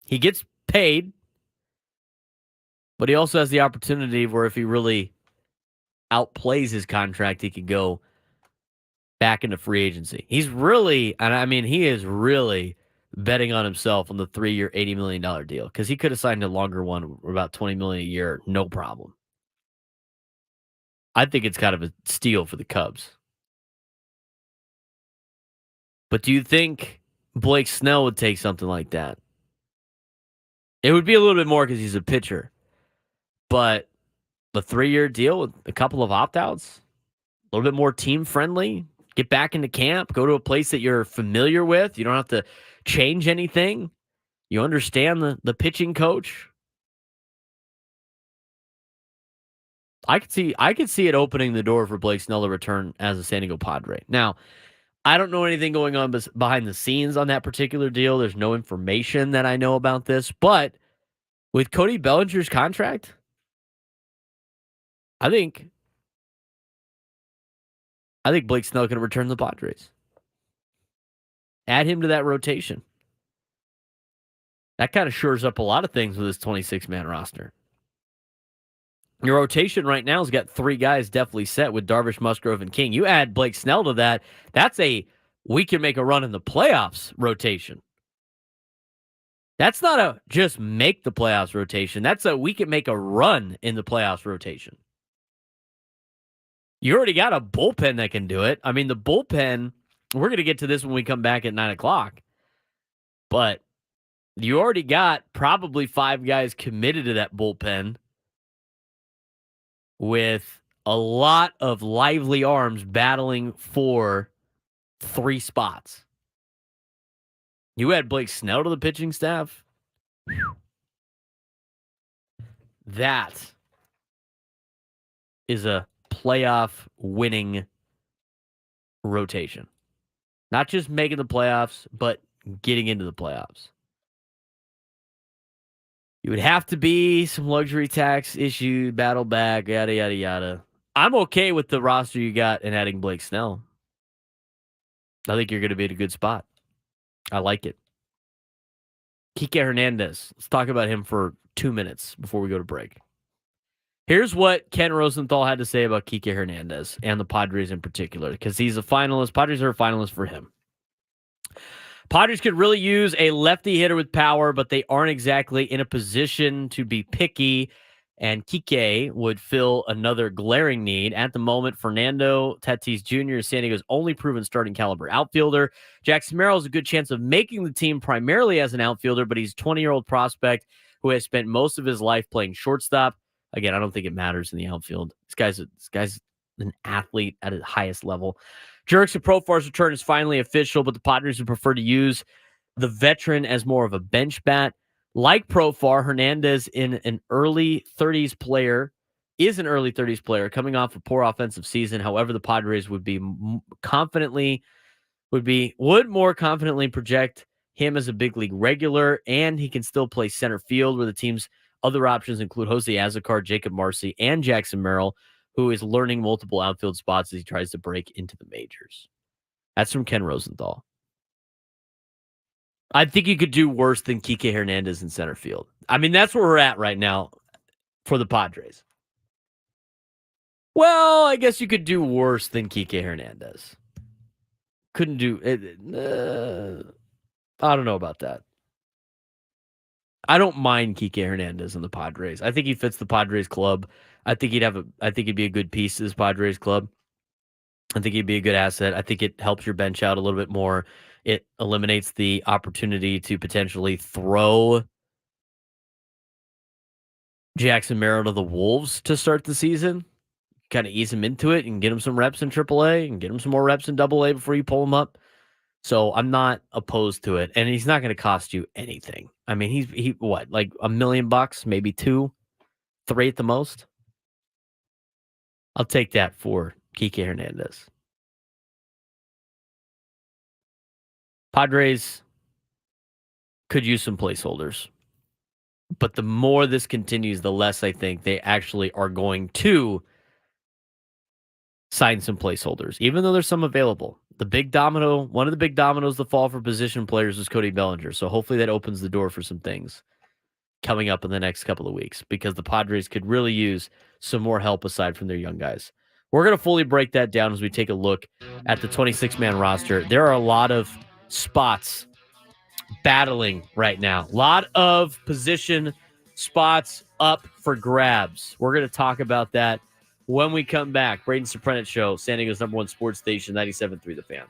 [SPEAKER 3] He gets paid, but he also has the opportunity where if he really outplays his contract, he could go back into free agency. He's really, and I mean, he is really betting on himself on the 3-year, $80 million deal because he could have signed a longer one, about $20 million a year, no problem. I think it's kind of a steal for the Cubs. But do you think Blake Snell would take something like that? It would be a little bit more because he's a pitcher. But the 3-year deal with a couple of opt-outs, a little bit more team-friendly, get back into camp, go to a place that you're familiar with. You don't have to change anything. You understand the pitching coach. I could see it opening the door for Blake Snell to return as a San Diego Padre. Now, I don't know anything going on behind the scenes on that particular deal. There's no information that I know about this. But with Cody Bellinger's contract, I think Blake Snell can return to the Padres. Add him to that rotation. That kind of shores up a lot of things with this 26-man roster. Your rotation right now has got 3 guys definitely set with Darvish, Musgrove, and King. You add Blake Snell to that, that's a we can make a run in the playoffs rotation. That's not a just make the playoffs rotation. That's a we can make a run in the playoffs rotation. You already got a bullpen that can do it. I mean, the bullpen, we're going to get to this when we come back at 9 o'clock. But you already got probably 5 guys committed to that bullpen with a lot of lively arms battling for 3 spots. You add Blake Snell to the pitching staff. Whew. That is a playoff winning rotation. Not just making the playoffs, but getting into the playoffs. You would have to be some luxury tax issue, battle back, yada, yada, yada. I'm okay with the roster you got and adding Blake Snell. I think you're going to be in a good spot. I like it. Kike Hernandez. Let's talk about him for 2 minutes before we go to break. Here's what Ken Rosenthal had to say about Kike Hernandez and the Padres in particular, because he's a finalist. Padres are a finalist for him. Padres could really use a lefty hitter with power, but they aren't exactly in a position to be picky, and Kike would fill another glaring need. At the moment, Fernando Tatis Jr. is San Diego's only proven starting caliber outfielder. Jackson Merrill has a good chance of making the team primarily as an outfielder, but he's a 20-year-old prospect who has spent most of his life playing shortstop. Again, I don't think it matters in the outfield. This guy's an athlete at the highest level. Jurickson Profar's return is finally official, but the Padres would prefer to use the veteran as more of a bench bat. Like Profar, Hernandez is an early 30s player coming off a poor offensive season. However, the Padres would more confidently project him as a big league regular, and he can still play center field, where the team's other options include Jose Azocar, Jacob Marcy, and Jackson Merrill, who is learning multiple outfield spots as he tries to break into the majors. That's from Ken Rosenthal. I think you could do worse than Kike Hernandez in center field. I mean, that's where we're at right now for the Padres. Well, I guess you could do worse than Kike Hernandez. Couldn't do it. I don't know about that. I don't mind Kike Hernandez in the Padres. I think he fits the Padres club. I think he'd be a good piece to this Padres club. I think he'd be a good asset. I think it helps your bench out a little bit more. It eliminates the opportunity to potentially throw Jackson Merrill to the Wolves to start the season. Kind of ease him into it and get him some reps in AAA and get him some more reps in AA before you pull him up. So I'm not opposed to it, and he's not going to cost you anything. I mean, he what, like $1 million, maybe 2, 3 at the most. I'll take that for Kike Hernandez. Padres could use some placeholders, but the more this continues, the less I think they actually are going to sign some placeholders, even though there's some available. One of the big dominoes to fall for position players is Cody Bellinger. So hopefully that opens the door for some things coming up in the next couple of weeks, because the Padres could really use some more help aside from their young guys. We're going to fully break that down as we take a look at the 26-man roster. There are a lot of spots battling right now. A lot of position spots up for grabs. We're going to talk about that when we come back. Braden Surprenant Show, San Diego's #1 sports station, 97.3 The Fan.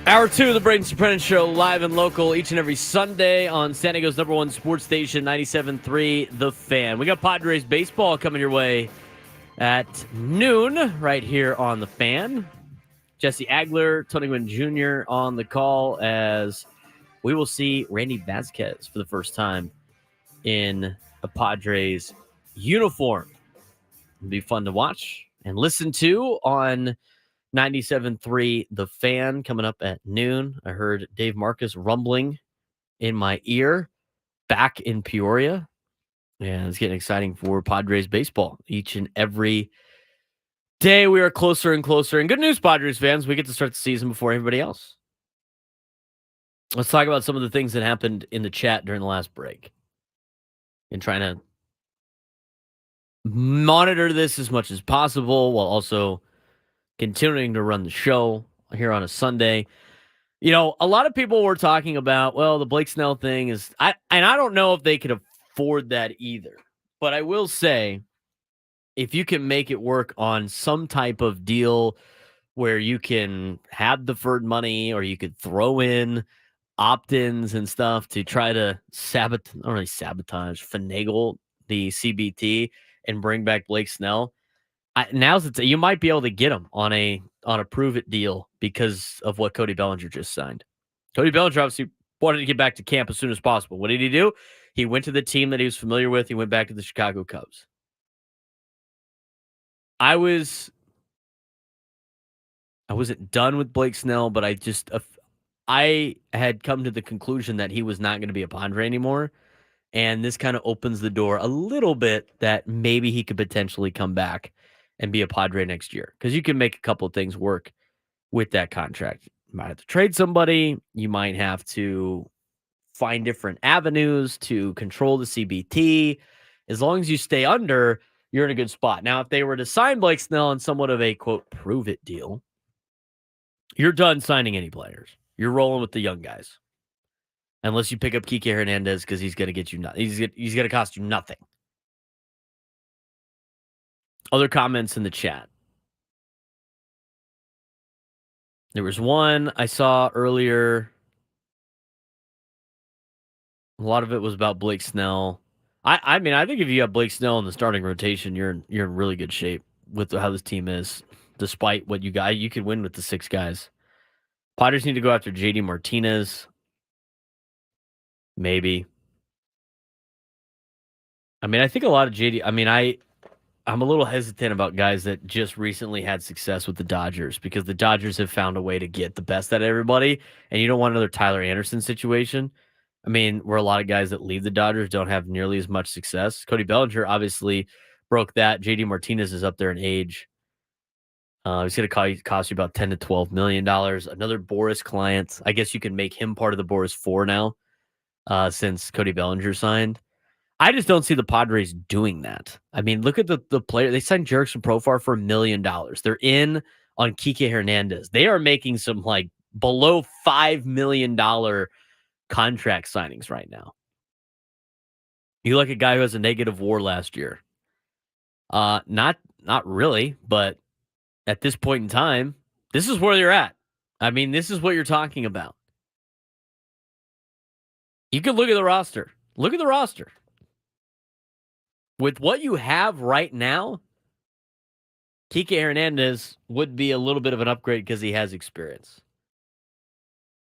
[SPEAKER 3] Hour 2 of the Braden Surprenant Show, live and local each and every Sunday on San Diego's #1 sports station, 97.3 The Fan. We got Padres baseball coming your way at noon right here on The Fan. Jesse Agler, Tony Gwynn Jr. on the call as we will see Randy Vasquez for the first time in a Padres uniform. It'll be fun to watch and listen to on 97.3 The Fan coming up at noon. I heard Dave Marcus rumbling in my ear back in Peoria. And it's getting exciting for Padres baseball. Each and every day we are closer and closer. And good news, Padres fans, we get to start the season before everybody else. Let's talk about some of the things that happened in the chat during the last break. And trying to monitor this as much as possible while also continuing to run the show here on a Sunday. You know, a lot of people were talking about, well, the Blake Snell thing is, and I don't know if they could afford that either. But I will say, if you can make it work on some type of deal where you can have deferred money or you could throw in opt-ins and stuff to try to sabotage, finagle the CBT and bring back Blake Snell, now's the time. You might be able to get him on a prove it deal because of what Cody Bellinger just signed. Cody Bellinger obviously wanted to get back to camp as soon as possible. What did he do? He went to the team that he was familiar with. He went back to the Chicago Cubs. I wasn't done with Blake Snell, but I had come to the conclusion that he was not going to be a Padre anymore. And this kind of opens the door a little bit that maybe he could potentially come back and be a Padre next year. Because you can make a couple of things work with that contract. You might have to trade somebody. You might have to find different avenues to control the CBT. As long as you stay under, you're in a good spot. Now, if they were to sign Blake Snell on somewhat of a, quote, prove it deal, you're done signing any players. You're rolling with the young guys. Unless you pick up Kike Hernandez because he's going to get you nothing. He's going to cost you nothing. Other comments in the chat. There was one I saw earlier. A lot of it was about Blake Snell. I mean, I think if you have Blake Snell in the starting rotation, you're in really good shape with how this team is. Despite what you got, you could win with the 6 guys. Padres need to go after JD Martinez. Maybe. I mean, I think a lot of JD. I mean, I'm a little hesitant about guys that just recently had success with the Dodgers because the Dodgers have found a way to get the best out of everybody, and you don't want another Tyler Anderson situation. I mean, where a lot of guys that leave the Dodgers don't have nearly as much success. Cody Bellinger obviously broke that. JD Martinez is up there in age. He's going to cost you about $10 to $12 million. Another Boris client. I guess you can make him part of the Boris 4 now since Cody Bellinger signed. I just don't see the Padres doing that. I mean, look at the player. They signed Jerickson Profar for $1 million. They're in on Kike Hernandez. They are making some like below $5 million contract signings right now. You like a guy who has a negative WAR last year. Not really, but at this point in time, this is where you're at. I mean, this is what you're talking about. You can look at the roster. Look at the roster. With what you have right now, Kike Hernandez would be a little bit of an upgrade because he has experience.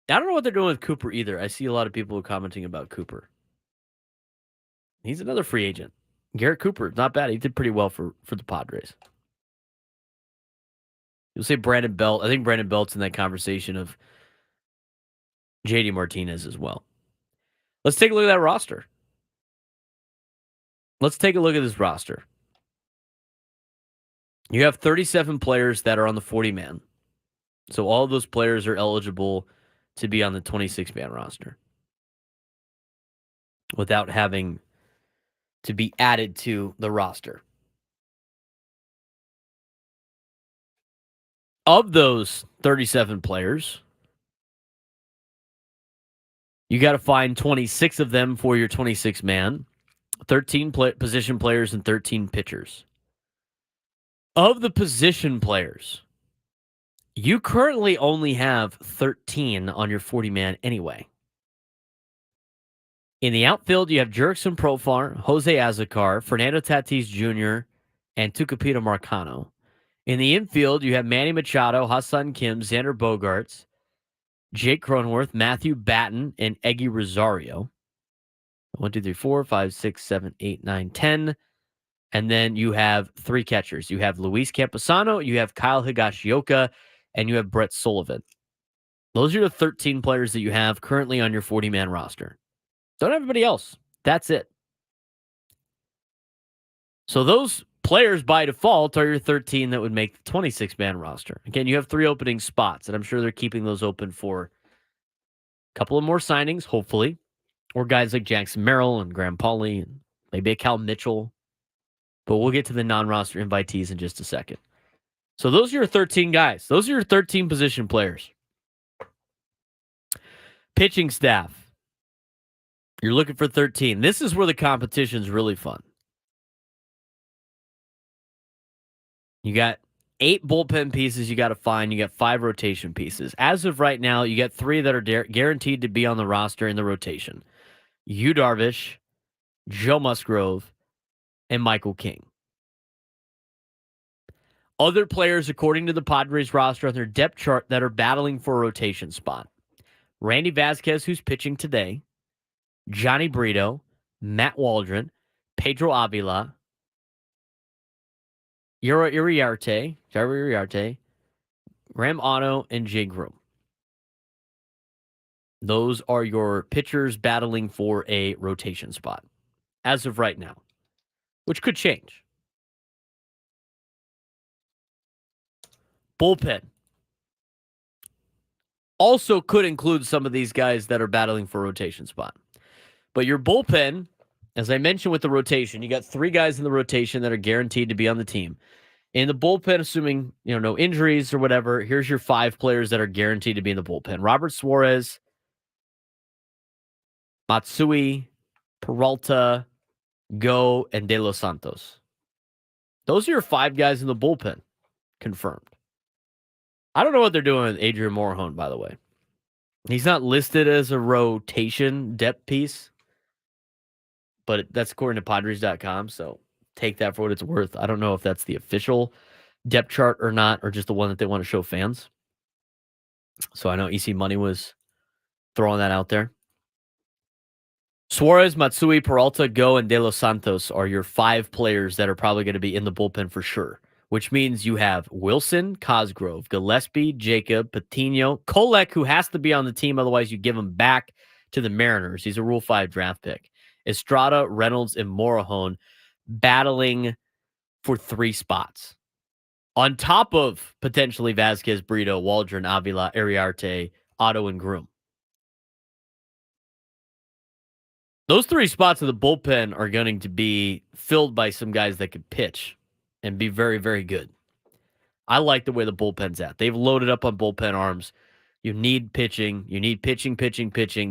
[SPEAKER 3] I don't know what they're doing with Cooper either. I see a lot of people commenting about Cooper. He's another free agent. Garrett Cooper, not bad. He did pretty well for the Padres. You'll say Brandon Belt. I think Brandon Belt's in that conversation of JD Martinez as well. Let's take a look at that roster. Let's take a look at this roster. You have 37 players that are on the 40-man. So all of those players are eligible to be on the 26-man roster without having to be added to the roster. Of those 37 players, you got to find 26 of them for your 26-man, 13 position players, and 13 pitchers. Of the position players, You currently only have 13 on your 40-man anyway. In the outfield, you have Jurickson Profar, Jose Azocar, Fernando Tatis Jr., and Tucupita Marcano. In the infield, you have Manny Machado, Hassan Kim, Xander Bogaerts, Jake Cronenworth, Matthew Batten, and Eggy Rosario. 1, 2, 3, 4, 5, 6, 7, 8, 9, 10. And then you have 3 catchers. You have Luis Camposano, you have Kyle Higashioka, and you have Brett Sullivan. Those are the 13 players that you have currently on your 40-man roster. Don't have everybody else. That's it. So those players by default are your 13 that would make the 26-man roster. Again, you have 3 opening spots, and I'm sure they're keeping those open for a couple of more signings, hopefully, or guys like Jackson Merrill and Graham Pauley and maybe a Cal Mitchell. But we'll get to the non-roster invitees in just a second. So those are your 13 guys. Those are your 13 position players. Pitching staff. You're looking for 13. This is where the competition's really fun. You got 8 bullpen pieces you got to find. You got 5 rotation pieces. As of right now, you got 3 that are guaranteed to be on the roster in the rotation. Yu Darvish, Joe Musgrove, and Michael King. Other players, according to the Padres roster on their depth chart, that are battling for a rotation spot. Randy Vasquez, who's pitching today. Johnny Brito, Matt Waldron, Pedro Avila, Iriarte, Ram Otto, and Jay Groom. Those are your pitchers battling for a rotation spot as of right now, which could change. Bullpen also could include some of these guys that are battling for a rotation spot. But your bullpen, as I mentioned with the rotation, you got 3 guys in the rotation that are guaranteed to be on the team. In the bullpen, assuming no injuries or whatever, here's your 5 players that are guaranteed to be in the bullpen. Robert Suarez, Matsui, Peralta, Go, and De Los Santos. Those are your 5 guys in the bullpen, confirmed. I don't know what they're doing with Adrian Morejon, by the way. He's not listed as a rotation depth piece, but that's according to Padres.com, so take that for what it's worth. I don't know if that's the official depth chart or not, or just the one that they want to show fans. So I know EC Money was throwing that out there. Suarez, Matsui, Peralta, Go, and De Los Santos are your 5 players that are probably going to be in the bullpen for sure, which means you have Wilson, Cosgrove, Gillespie, Jacob, Patino, Kolek, who has to be on the team, otherwise you give him back to the Mariners. He's a Rule 5 draft pick. Estrada, Reynolds, and Morejon battling for 3 spots. On top of potentially Vasquez, Brito, Waldron, Avila, Iriarte, Otto, and Groom. Those 3 spots of the bullpen are going to be filled by some guys that could pitch and be very, very good. I like the way the bullpen's at. They've loaded up on bullpen arms. You need pitching. You need pitching.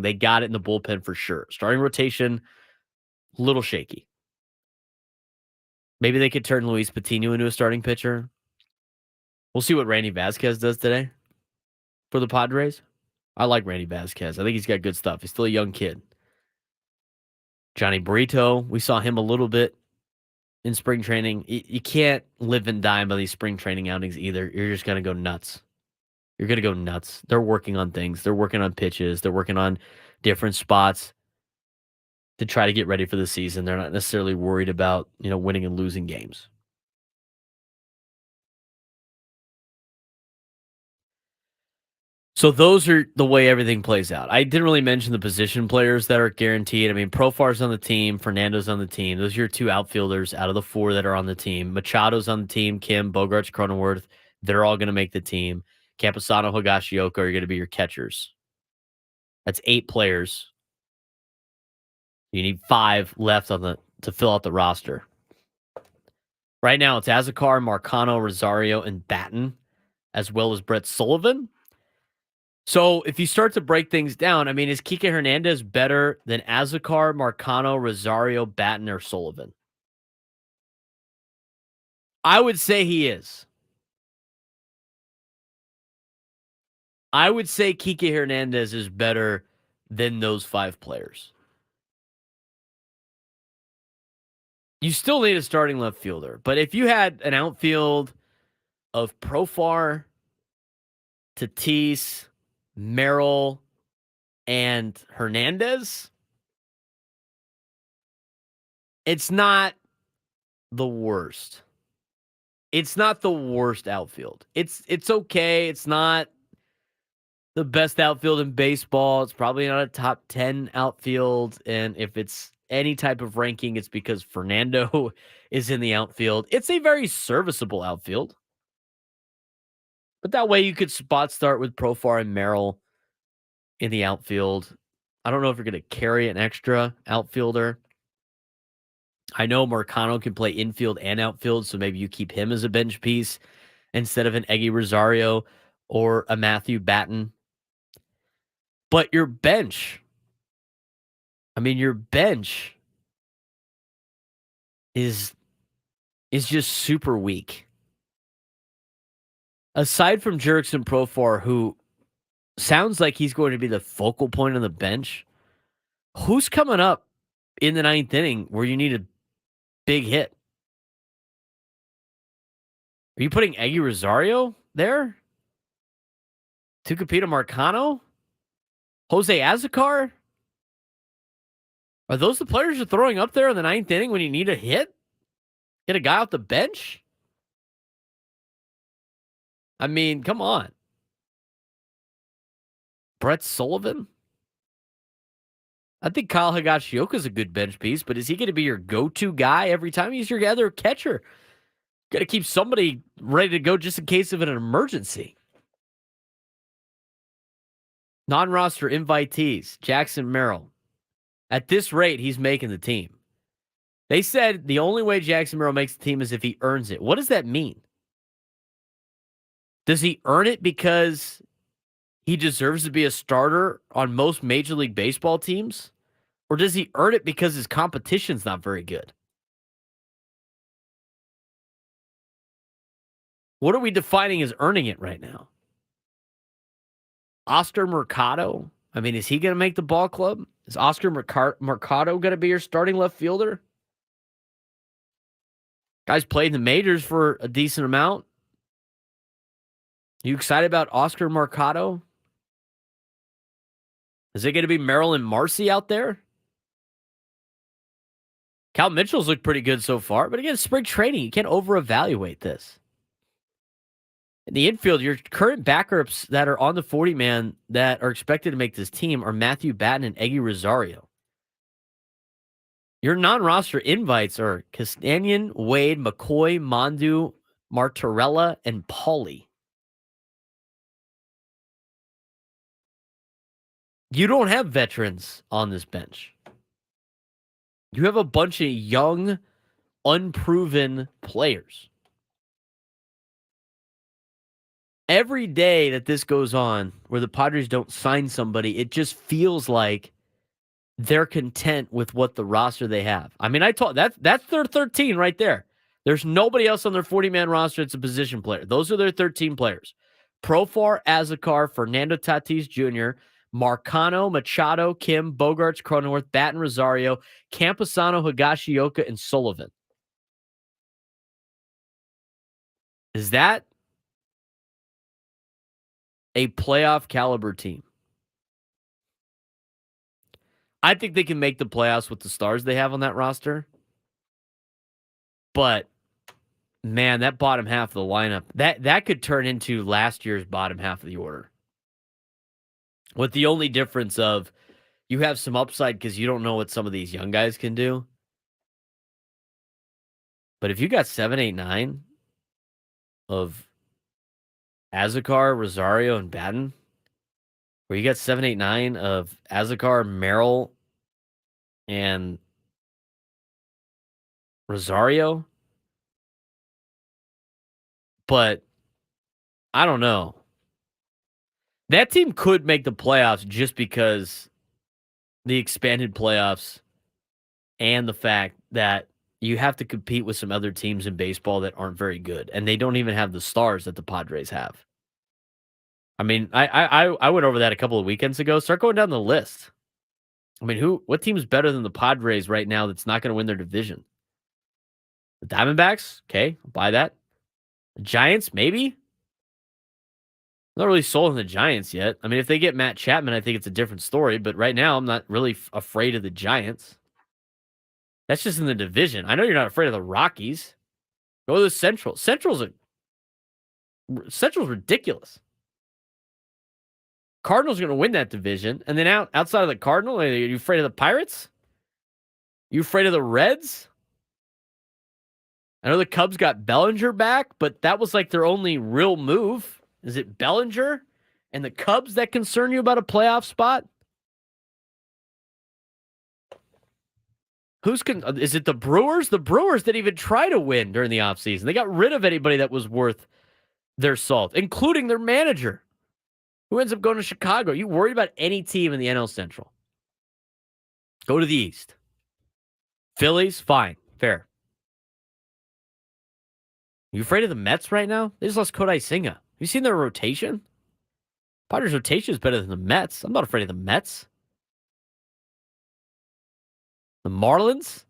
[SPEAKER 3] They got it in the bullpen for sure. Starting rotation, a little shaky. Maybe they could turn Luis Patino into a starting pitcher. We'll see what Randy Vasquez does today for the Padres. I like Randy Vasquez. I think he's got good stuff. He's still a young kid. Johnny Brito, we saw him a little bit in spring training. You can't live and die by these spring training outings either. You're just going to go nuts. You're going to go nuts. They're working on things. They're working on pitches. They're working on different spots to try to get ready for the season. They're not necessarily worried about, winning and losing games. So those are the way everything plays out. I didn't really mention the position players that are guaranteed. I mean, Profar's on the team, Fernando's on the team. Those are your 2 outfielders out of the 4 that are on the team. Machado's on the team, Kim, Bogaerts, Cronenworth. They're all going to make the team. Camposano, Higashioka are going to be your catchers. That's 8 players. You need 5 left to fill out the roster. Right now, it's Azocar, Marcano, Rosario, and Batten, as well as Brett Sullivan. So if you start to break things down, I mean, is Kike Hernandez better than Azocar, Marcano, Rosario, Batten, or Sullivan? I would say he is. I would say Kike Hernandez is better than those 5 players. You still need a starting left fielder, but if you had an outfield of Profar, Tatis, Merrill, and Hernandez, it's not the worst. It's not the worst outfield. It's okay. It's not the best outfield in baseball. It's probably not a top 10 outfield. And if it's any type of ranking, it's because Fernando is in the outfield. It's a very serviceable outfield. But that way you could spot start with Profar and Merrill in the outfield. I don't know if you're going to carry an extra outfielder. I know Marcano can play infield and outfield, so maybe you keep him as a bench piece instead of an Eggy Rosario or a Matthew Batten. But your bench is just super weak. Aside from Jurickson Profar, who sounds like he's going to be the focal point on the bench, who's coming up in the 9th inning where you need a big hit? Are you putting Eggy Rosario there? Tucupita Marcano? Jose Azocar? Are those the players you're throwing up there in the 9th inning when you need a hit? Get a guy off the bench? I mean, come on. Brett Sullivan? I think Kyle Higashioka is a good bench piece, but is he going to be your go-to guy every time? He's your other catcher. Got to keep somebody ready to go just in case of an emergency. Non-roster invitees, Jackson Merrill. At this rate, he's making the team. They said the only way Jackson Merrill makes the team is if he earns it. What does that mean? Does he earn it because he deserves to be a starter on most Major League Baseball teams? Or does he earn it because his competition's not very good? What are we defining as earning it right now? Oscar Mercado? I mean, is he going to make the ball club? Is Oscar Mercado going to be your starting left fielder? Guy's played in the majors for a decent amount. You excited about Oscar Mercado? Is it going to be Marilyn Marcy out there? Cal Mitchell's looked pretty good so far, but again, spring training, you can't over-evaluate this. In the infield, your current backups that are on the 40-man that are expected to make this team are Matthew Batten and Eggy Rosario. Your non-roster invites are Castanyon, Wade, McCoy, Mondu, Martorella, and Pauly. You don't have veterans on this bench. You have a bunch of young, unproven players. Every day that this goes on where the Padres don't sign somebody, it just feels like they're content with what the roster they have. I mean, that's their 13 right there. There's nobody else on their 40-man roster that's a position player. Those are their 13 players. Profar, Azocar, Fernando Tatis Jr., Marcano, Machado, Kim, Bogarts, Cronenworth, Batten, Rosario, Camposano, Higashioka, and Sullivan. Is that a playoff caliber team? I think they can make the playoffs with the stars they have on that roster. But, man, that bottom half of the lineup, that could turn into last year's bottom half of the order. With the only difference of you have some upside because you don't know what some of these young guys can do. But if you got 7, 8, 9 of Azocar, Rosario, and Batten, where you got 7, 8, 9 of Azocar, Merrill, and Rosario. But I don't know. That team could make the playoffs just because the expanded playoffs and the fact that you have to compete with some other teams in baseball that aren't very good, and they don't even have the stars that the Padres have. I mean, I went over that a couple of weekends ago. Start going down the list. I mean, what team's better than the Padres right now that's not going to win their division? The Diamondbacks? Okay, I'll buy that. The Giants? Maybe. I'm not really sold on the Giants yet. I mean, if they get Matt Chapman, I think it's a different story. But right now, I'm not really afraid of the Giants. That's just in the division. I know you're not afraid of the Rockies. Go to the Central. Central's ridiculous. Cardinals are going to win that division. And then outside of the Cardinal, are you afraid of the Pirates? You afraid of the Reds? I know the Cubs got Bellinger back, but that was like their only real move. Is it Bellinger and the Cubs that concern you about a playoff spot? Is it the Brewers? The Brewers didn't even try to win during the offseason. They got rid of anybody that was worth their salt, including their manager, who ends up going to Chicago. Are you worried about any team in the NL Central? Go to the East. Phillies, fine, fair. You afraid of the Mets right now? They just lost Cody Bellinger. Have you seen their rotation? Padres' rotation is better than the Mets. I'm not afraid of the Mets. The Marlins?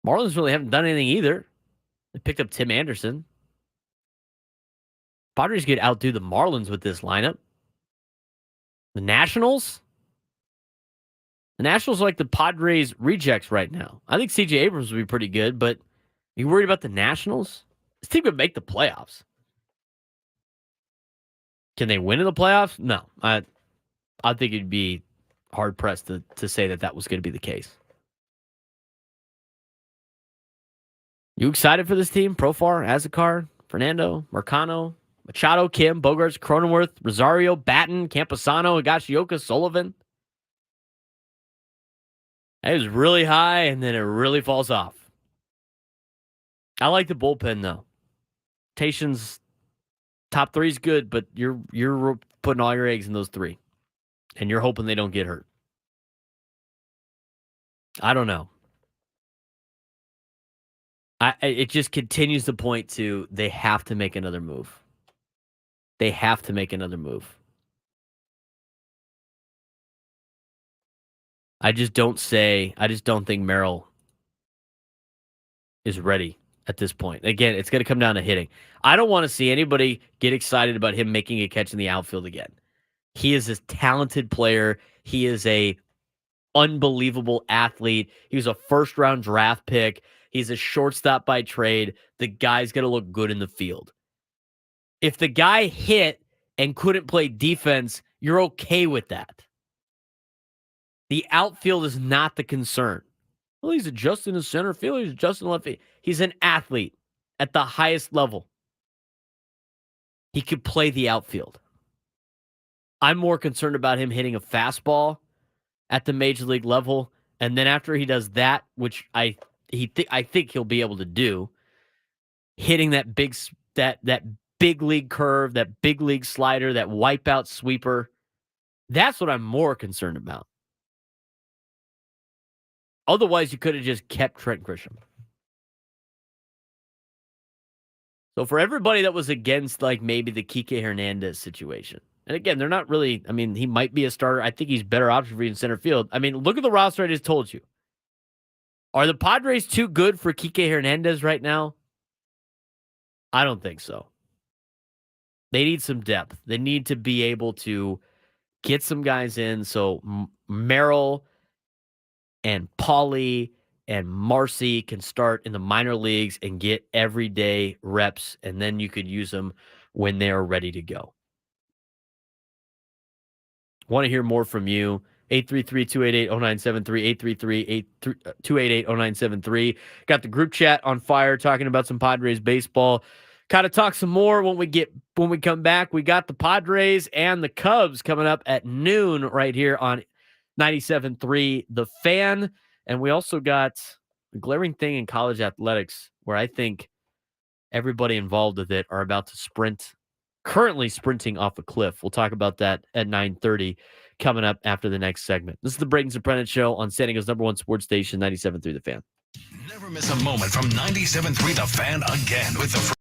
[SPEAKER 3] Marlins really haven't done anything either. They picked up Tim Anderson. Padres could outdo the Marlins with this lineup. The Nationals? The Nationals are like the Padres rejects right now. I think C.J. Abrams would be pretty good, but are you worried about the Nationals? This team could make the playoffs. Can they win in the playoffs? No. I think it'd be hard-pressed to say that was going to be the case. You excited for this team? Profar, Azocar, Fernando, Marcano, Machado, Kim, Bogarts, Cronenworth, Rosario, Batten, Camposano, Higashioka, Sullivan. It was really high, and then it really falls off. I like the bullpen, though. Tation's top three is good, but you're putting all your eggs in those three, and you're hoping they don't get hurt. I don't know. It just continues to point to they have to make another move. They have to make another move. I just don't think Merrill is ready at this point. Again, it's going to come down to hitting. I don't want to see anybody get excited about him making a catch in the outfield again. He is a talented player. He is a unbelievable athlete. He was a first-round draft pick. He's a shortstop by trade. The guy's going to look good in the field. If the guy hit and couldn't play defense, you're okay with that. The outfield is not the concern. Well, he's adjusting to center field. He's adjusting to left field. He's an athlete at the highest level. He could play the outfield. I'm more concerned about him hitting a fastball at the major league level, and then after he does that, which I think he'll be able to do, hitting that big league curve, that big league slider, that wipeout sweeper. That's what I'm more concerned about. Otherwise, you could have just kept Trent Grisham. So for everybody that was against like maybe the Kike Hernandez situation, and again, they're not really, I mean, he might be a starter. I think he's better option for you in center field. I mean, look at the roster I just told you. Are the Padres too good for Kike Hernandez right now? I don't think so. They need some depth. They need to be able to get some guys in. So Merrill and Paulie and Marcy can start in the minor leagues and get everyday reps, and then you could use them when they are ready to go. Want to hear more from you? 833-288-0973, 833-288-0973. Got the group chat on fire talking about some Padres baseball. Kind of talk some more when we come back. We got the Padres and the Cubs coming up at noon right here on 97.3 The Fan. And we also got a glaring thing in college athletics where I think everybody involved with it are about to currently sprinting off a cliff. We'll talk about that at 9:30 coming up after the next segment. This is the Braden Surprenant Show on San Diego's #1 sports station, 97.3 The Fan.
[SPEAKER 2] Never miss a moment from 97.3 The Fan again with the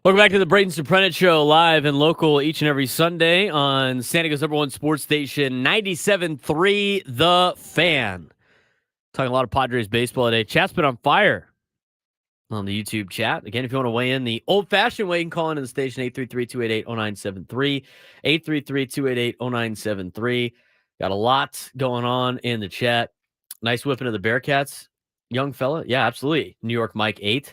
[SPEAKER 3] Welcome back to the Braden Surprenant Show, live and local each and every Sunday on San Diego's #1 sports station, 97.3 The Fan. Talking a lot of Padres baseball today. Chat's been on fire on the YouTube chat. Again, if you want to weigh in the old-fashioned way, you can call into the station, 833-288-0973, 833-288-0973. Got a lot going on in the chat. Nice whipping of the Bearcats. Young fella. Yeah, absolutely. New York Mike 8.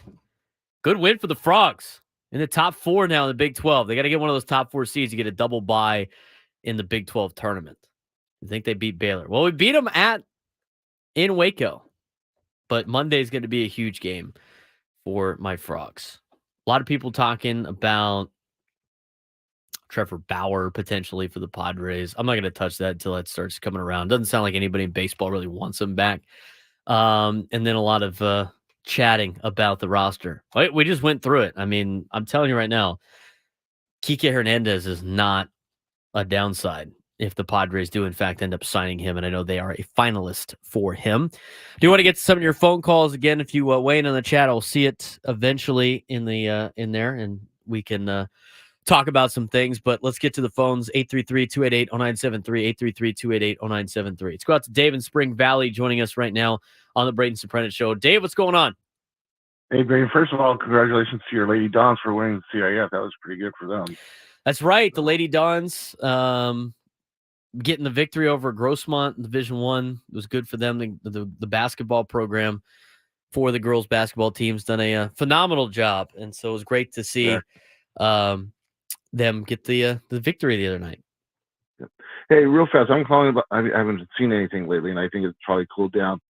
[SPEAKER 3] Good win for the Frogs. In the top 4 now in the Big 12. They got to get one of those top 4 seeds to get a double bye in the Big 12 tournament. I think they beat Baylor. Well, we beat them in Waco. But Monday is going to be a huge game for my Frogs. A lot of people talking about Trevor Bauer potentially for the Padres. I'm not going to touch that until that starts coming around. Doesn't sound like anybody in baseball really wants him back. And then a lot of chatting about the roster. We just went through it. I mean, I'm telling you right now, Kike Hernandez is not a downside if the Padres do, in fact, end up signing him. And I know they are a finalist for him. Do you want to get to some of your phone calls? Again, if you weigh in on the chat, I'll see it eventually in there, and we can talk about some things. But let's get to the phones, 833-288-0973, 833-288-0973. Let's go out to Dave in Spring Valley joining us right now on the Braden Surprenant Show. Dave, what's going on?
[SPEAKER 1] Hey, Braden, first of all, congratulations to your Lady Dons for winning the CIF. That was pretty good for them.
[SPEAKER 3] That's right. The Lady Dons getting the victory over Grossmont in Division I was good for them. The basketball program for the girls basketball team's done a phenomenal job. And so it was great to see them get the victory the other night.
[SPEAKER 1] Hey, real fast, I'm calling about, I haven't seen anything lately, and I think it's probably cooled down.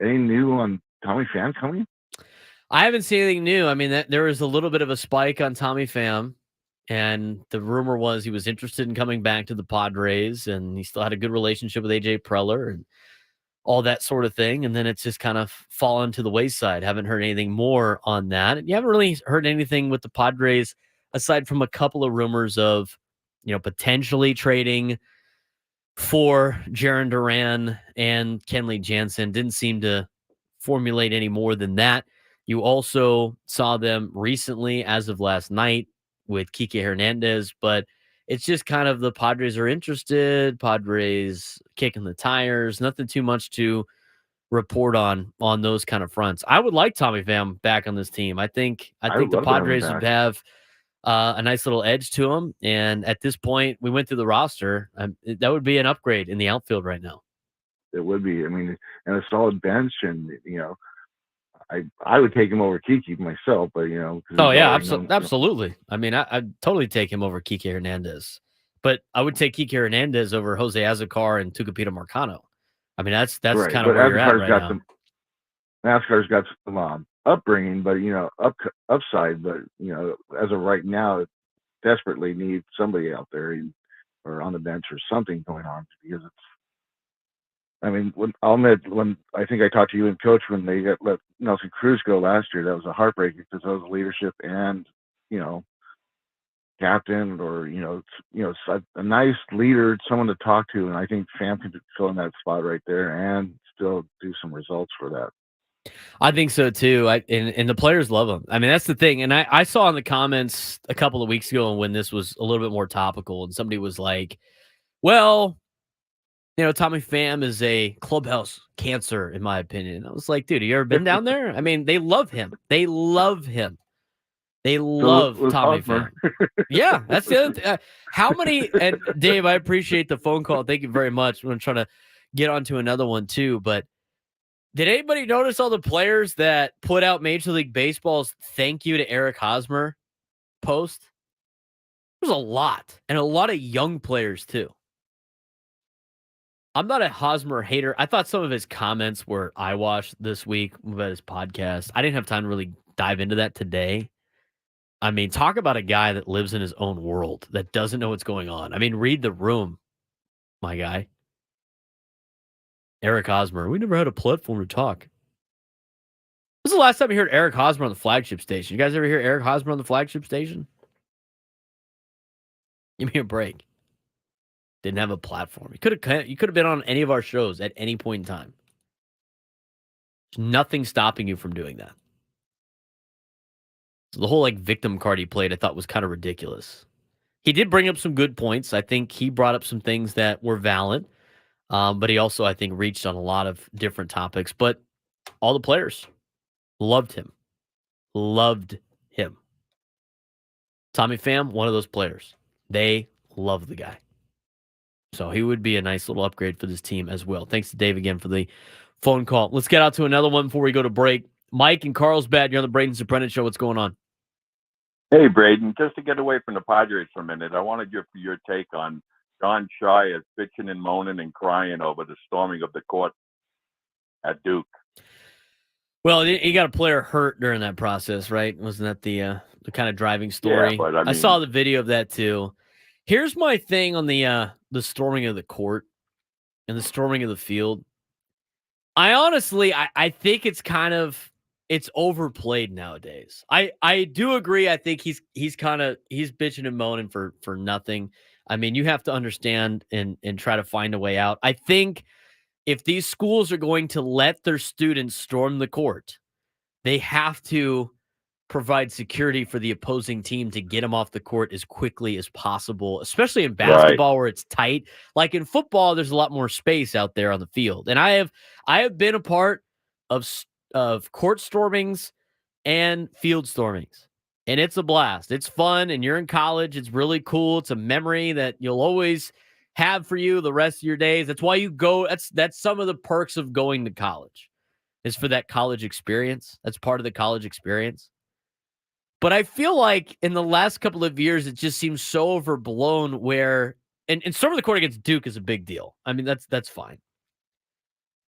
[SPEAKER 1] Any new on Tommy Pham coming?
[SPEAKER 3] I haven't seen anything new. I mean, there was a little bit of a spike on Tommy Pham, and the rumor was he was interested in coming back to the Padres, and he still had a good relationship with AJ Preller and all that sort of thing. And then it's just kind of fallen to the wayside. Haven't heard anything more on that. And you haven't really heard anything with the Padres aside from a couple of rumors of, potentially trading for Jaron Duran and Kenley Jansen. Didn't seem to formulate any more than that. You also saw them recently, as of last night, with Kike Hernandez, but it's just kind of the Padres are interested, Padres kicking the tires, nothing too much to report on those kind of fronts. I would like Tommy Pham back on this team. I think the Padres would have a nice little edge to them. And at this point, we went through the roster. That would be an upgrade in the outfield right now.
[SPEAKER 1] It would be. I mean, and a solid bench, and I would take him over Kiki myself, but
[SPEAKER 3] Oh yeah, absolutely. I mean, I'd totally take him over Kike Hernandez, but I would take Kike Hernandez over Jose Azocar and Tucupita Marcano. I mean, that's right. Kind of where you're at right now.
[SPEAKER 1] NASCAR's got some upbringing, but upside. But as of right now, it desperately needs somebody out there or on the bench or something going on, because it's. I mean, when I think I talked to you and Coach when they let Nelson Cruz go last year, that was a heartbreaker because that was leadership and captain or a nice leader, someone to talk to, and I think Pham could fill in that spot right there and still do some results for that.
[SPEAKER 3] I think so too. And the players love him. I mean, that's the thing. And I saw in the comments a couple of weeks ago when this was a little bit more topical, and somebody was like, "Well, Tommy Pham is a clubhouse cancer, in my opinion." I was like, dude, have you ever been down there? I mean, they love him. They love him. They love Tommy Pham. Yeah, that's the other thing. How many, and Dave, I appreciate the phone call. Thank you very much. I'm trying to get onto another one too. But did anybody notice all the players that put out Major League Baseball's thank you to Eric Hosmer post? There's a lot, and a lot of young players too. I'm not a Hosmer hater. I thought some of his comments were eyewash this week about his podcast. I didn't have time to really dive into that today. I mean, talk about a guy that lives in his own world, that doesn't know what's going on. I mean, read the room, my guy. Eric Hosmer. We never had a platform to talk. When's the last time you heard Eric Hosmer on the flagship station? You guys ever hear Eric Hosmer on the flagship station? Give me a break. Didn't have a platform. You could have been on any of our shows at any point in time. There's nothing stopping you from doing that. So the whole like victim card he played, I thought was kind of ridiculous. He did bring up some good points. I think he brought up some things that were valid, but he also, I think, reached on a lot of different topics. But all the players loved him. Loved him. Tommy Pham, one of those players. They love the guy. So he would be a nice little upgrade for this team as well. Thanks to Dave again for the phone call. Let's get out to another one before we go to break. Mike in Carlsbad, you're on the Braden Surprenant Show. What's going on?
[SPEAKER 6] Hey, Braden, just to get away from the Padres for a minute, I wanted your take on John Shires bitching and moaning and crying over the storming of the court at Duke.
[SPEAKER 3] Well, he got a player hurt during that process, right? Wasn't that the kind of driving story?
[SPEAKER 6] Yeah, but I mean,
[SPEAKER 3] I saw the video of that too. Here's my thing on the storming of the court and the storming of the field. I honestly, I think it's overplayed nowadays. I do agree. I think he's bitching and moaning for nothing. I mean, you have to understand and try to find a way out. I think if these schools are going to let their students storm the court, they have to provide security for the opposing team to get them off the court as quickly as possible, especially in basketball where it's tight. Like in football, there's a lot more space out there on the field. And I have been a part of court stormings and field stormings. And it's a blast. It's fun. And you're in college. It's really cool. It's a memory that you'll always have for you the rest of your days. That's why you go. That's some of the perks of going to college, is for that college experience. That's part of the college experience. But I feel like in the last couple of years, it just seems so overblown where, and storming the court against Duke is a big deal. I mean, that's fine.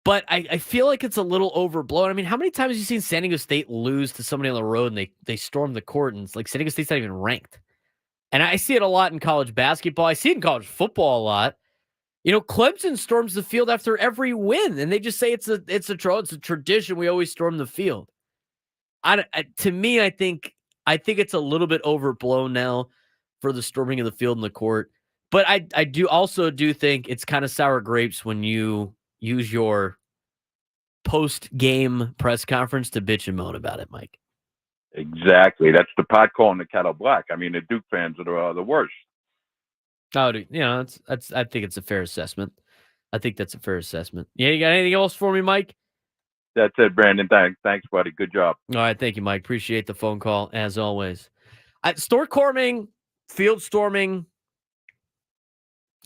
[SPEAKER 3] But I feel like it's a little overblown. I mean, how many times have you seen San Diego State lose to somebody on the road and they storm the court and it's like San Diego State's not even ranked? And I see it a lot in college basketball. I see it in college football a lot. You know, Clemson storms the field after every win, and they just say it's a tradition. We always storm the field. To me, I think it's a little bit overblown now for the storming of the field and the court. But I do think it's kind of sour grapes when you use your post-game press conference to bitch and moan about it, Mike.
[SPEAKER 6] Exactly. That's the pot calling the kettle black. I mean, the Duke fans are the worst.
[SPEAKER 3] Oh, dude, you know, I think it's a fair assessment. I think that's a fair assessment. Yeah, you got anything else for me, Mike? That's
[SPEAKER 6] it, Brandon. Thanks, buddy. Good job.
[SPEAKER 3] All right, thank you, Mike. Appreciate the phone call, as always. Store storming, field storming,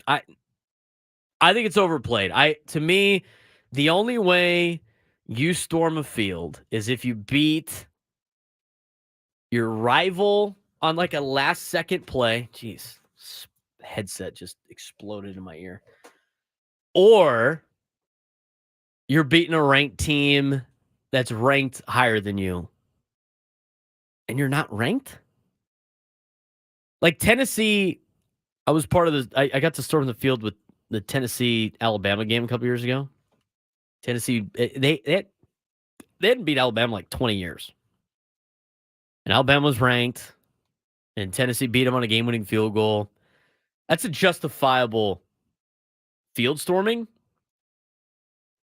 [SPEAKER 3] I think it's overplayed. To me, the only way you storm a field is if you beat your rival on like a last-second play. Jeez, headset just exploded in my ear. Or you're beating a ranked team that's ranked higher than you, and you're not ranked? Like Tennessee, I was part of the. I got to storm the field with the Tennessee-Alabama game a couple years ago. Tennessee, they hadn't beat Alabama like 20 years. And Alabama was ranked, and Tennessee beat them on a game-winning field goal. That's a justifiable field storming.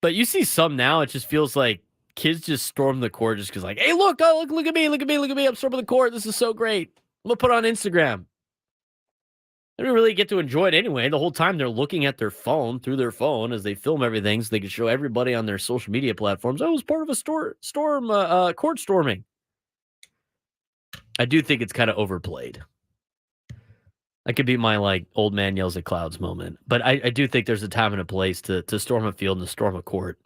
[SPEAKER 3] But you see some now, it just feels like kids just storm the court just because, like, hey, look at me, I'm storming the court. This is so great. I'm going to put it on Instagram. They don't really get to enjoy it anyway. The whole time they're looking at their phone, through their phone, as they film everything so they can show everybody on their social media platforms, I was part of a court storming. I do think it's kind of overplayed. That could be my, like, old man yells at clouds moment. But I do think there's a time and a place to storm a field and to storm a court.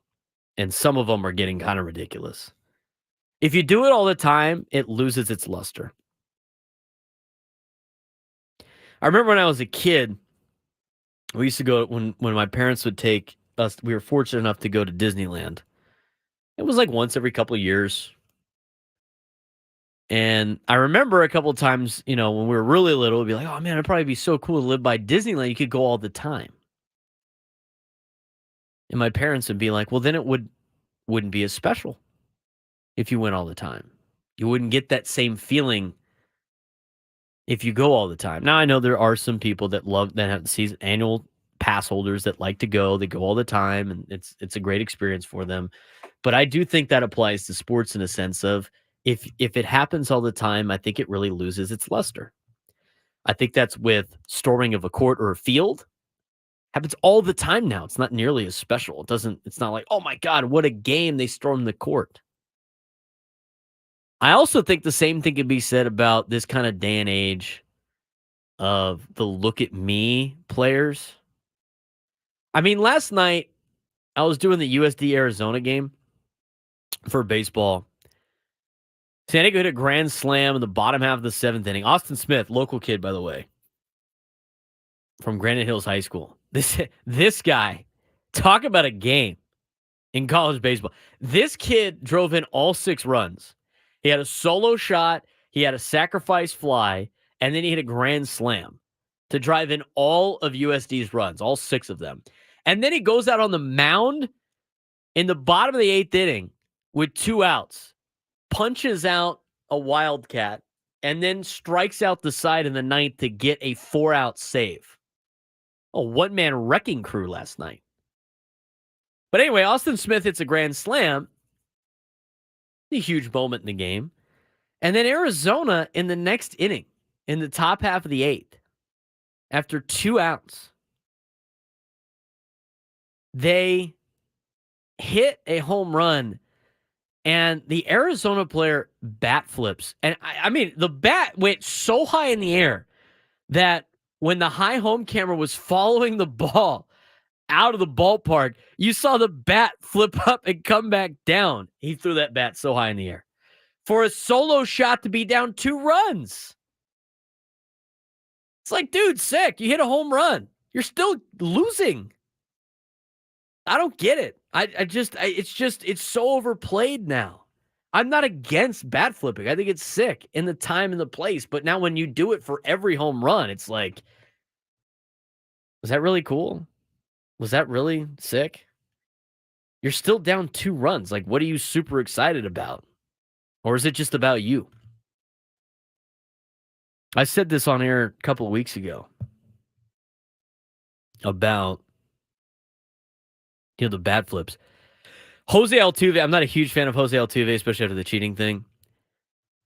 [SPEAKER 3] And some of them are getting kind of ridiculous. If you do it all the time, it loses its luster. I remember when I was a kid, we used to go, when my parents would take us, we were fortunate enough to go to Disneyland. It was like once every couple of years. And I remember a couple of times, you know, when we were really little, we'd be like, oh man, it'd probably be so cool to live by Disneyland. You could go all the time. And my parents would be like, well, then it wouldn't be as special if you went all the time. You wouldn't get that same feeling if you go all the time. Now, I know there are some people that have season annual pass holders that like to go. They go all the time, and it's a great experience for them. But I do think that applies to sports in a sense of if it happens all the time, I think it really loses its luster. I think that's with storming of a court or a field. Happens all the time now. It's not nearly as special. It's not like, oh my God, what a game, they stormed the court. I also think the same thing can be said about this kind of day and age of the look at me players. I mean, last night I was doing the USD Arizona game for baseball. San Diego hit a grand slam in the bottom half of the 7th inning. Austin Smith, local kid, by the way, from Granite Hills High School. This guy, talk about a game in college baseball. This kid drove in all 6 runs. He had a solo shot, he had a sacrifice fly, and then he hit a grand slam to drive in all of USD's runs, all 6 of them. And then he goes out on the mound in the bottom of the 8th inning with 2 outs, punches out a wildcat, and then strikes out the side in the 9th to get a 4-out save. A one-man wrecking crew last night. But anyway, Austin Smith hits a grand slam. A huge moment in the game. And then Arizona in the next inning, in the top half of the 8th, after 2 outs, they hit a home run, and the Arizona player bat flips. And I mean, the bat went so high in the air that when the high home camera was following the ball out of the ballpark, you saw the bat flip up and come back down. He threw that bat so high in the air for a solo shot to be down 2 runs. It's like, dude, sick. You hit a home run. You're still losing. I don't get it. It's so overplayed now. I'm not against bat flipping. I think it's sick in the time and the place. But now when you do it for every home run, it's like, was that really cool? Was that really sick? You're still down 2 runs. Like, what are you super excited about? Or is it just about you? I said this on air a couple of weeks ago about, the bat flips. Jose Altuve, I'm not a huge fan of Jose Altuve, especially after the cheating thing.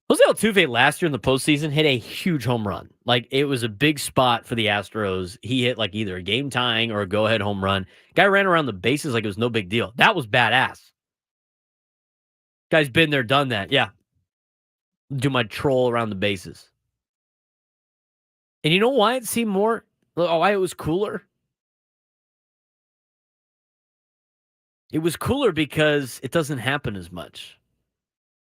[SPEAKER 3] Jose Altuve last year in the postseason hit a huge home run. Like, it was a big spot for the Astros. He hit like either a game tying or a go-ahead home run. Guy ran around the bases like it was no big deal. That was badass. Guy's been there, done that. Yeah. Do my troll around the bases. And you know why it seemed why it was cooler? It was cooler because it doesn't happen as much.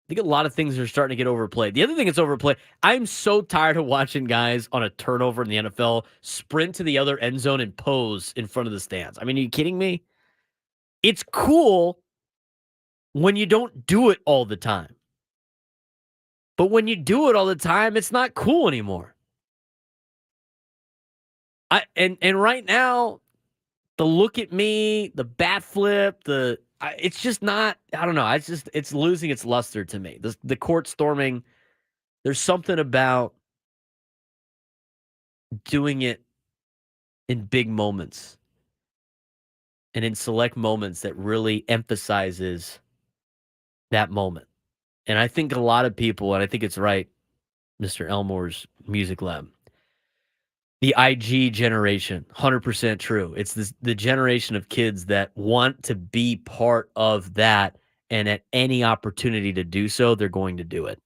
[SPEAKER 3] I think a lot of things are starting to get overplayed. The other thing that's overplayed, I'm so tired of watching guys on a turnover in the NFL sprint to the other end zone and pose in front of the stands. I mean, are you kidding me? It's cool when you don't do it all the time. But when you do it all the time, it's not cool anymore. And right now, the look at me, the bat flip, it's just not, I don't know. It's losing its luster to me. The court storming, there's something about doing it in big moments and in select moments that really emphasizes that moment. And I think a lot of people, and I think it's right, Mr. Elmore's Music Lab, the IG generation, 100% true. It's the generation of kids that want to be part of that, and at any opportunity to do so, they're going to do it.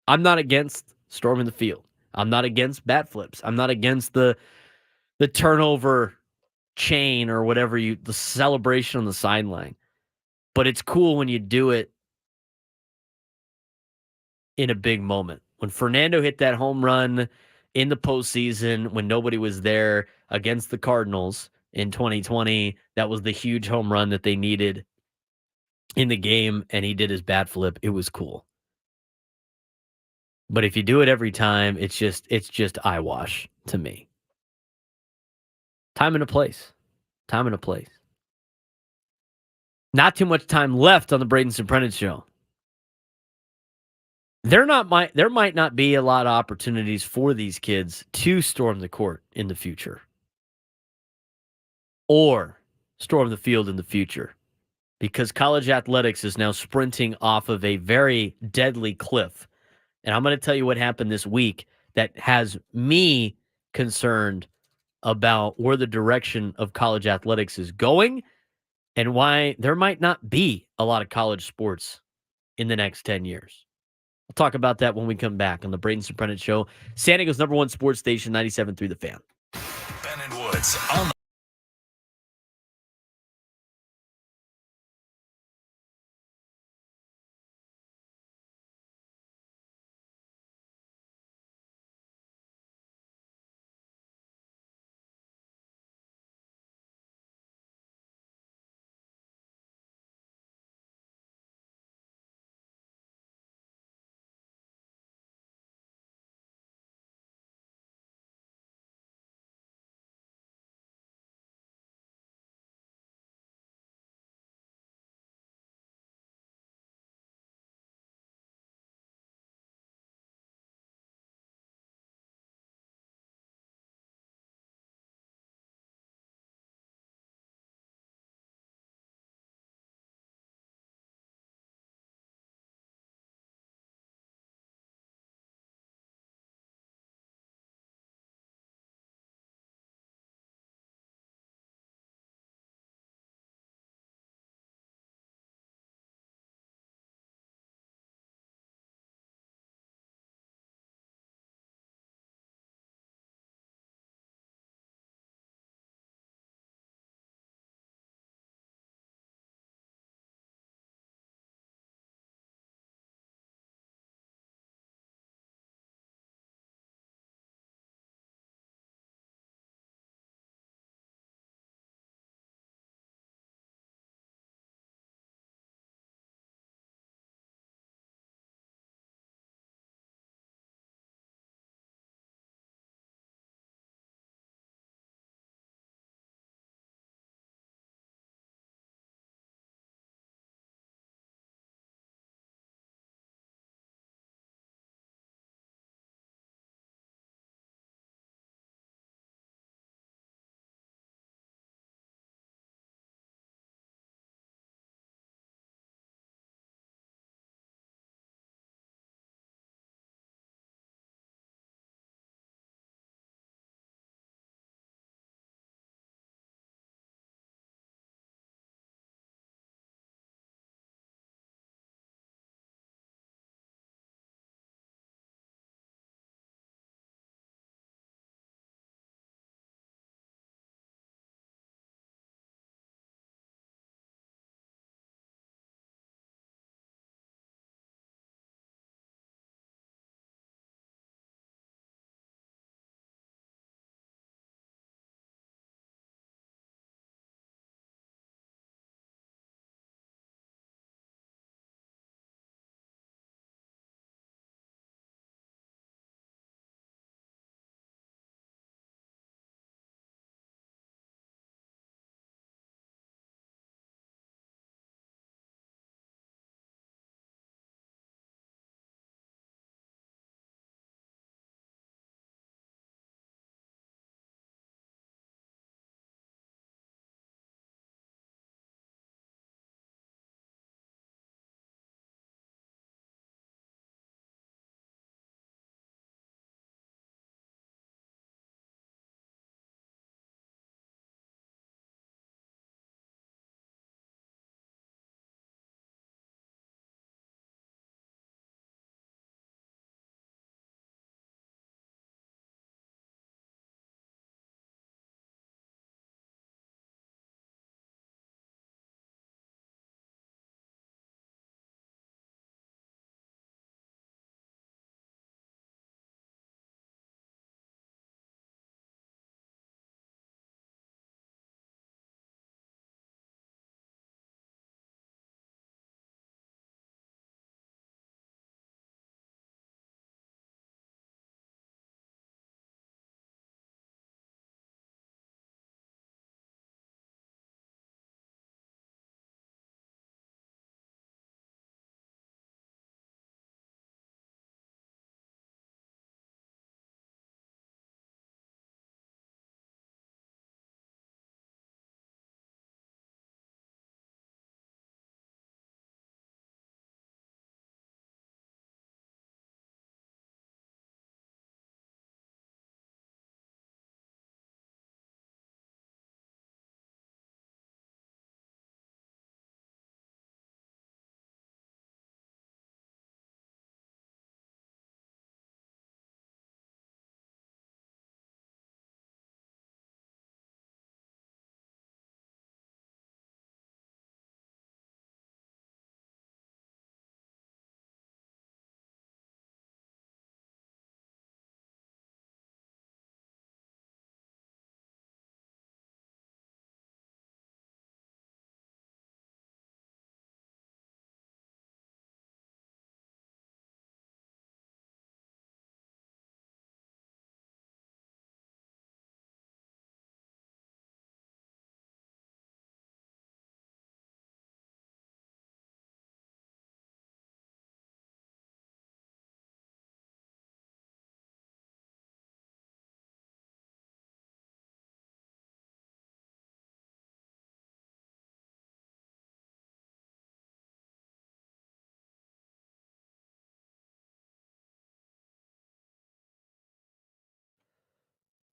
[SPEAKER 3] I'm not against storming the field. I'm not against bat flips. I'm not against the turnover chain or whatever the celebration on the sideline. But it's cool when you do it in a big moment. When Fernando hit that home run in the postseason, when nobody was there against the Cardinals in 2020, that was the huge home run that they needed in the game, and he did his bat flip. It was cool. But if you do it every time, it's just eyewash to me. Time and a place. Time and a place. Not too much time left on the Braden Surprenant show. There might not be a lot of opportunities for these kids to storm the court in the future or storm the field in the future because college athletics is now sprinting off of a very deadly cliff. And I'm going to tell you what happened this week that has me concerned about where the direction of college athletics is going and why there might not be a lot of college sports in the next 10 years. We'll talk about that when we come back on the Braden Surprenant Show, San Diego's #1 sports station, 97.3 The Fan.
[SPEAKER 2] Ben and Woods on the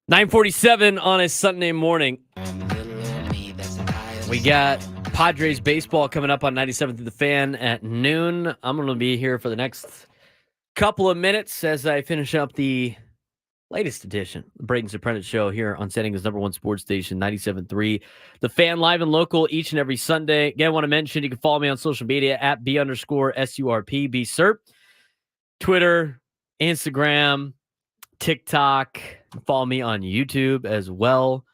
[SPEAKER 3] 9:47 on a Sunday morning. We got Padres baseball coming up on 97 through the Fan at noon. I'm going to be here for the next couple of minutes as I finish up the latest edition, the Braden Surprenant Show here on San Diego's #1 sports station, 97.3. The Fan, live and local each and every Sunday. Again, I want to mention you can follow me on social media at B_SURP, BSURP. Twitter, Instagram, TikTok. Follow me on YouTube as well.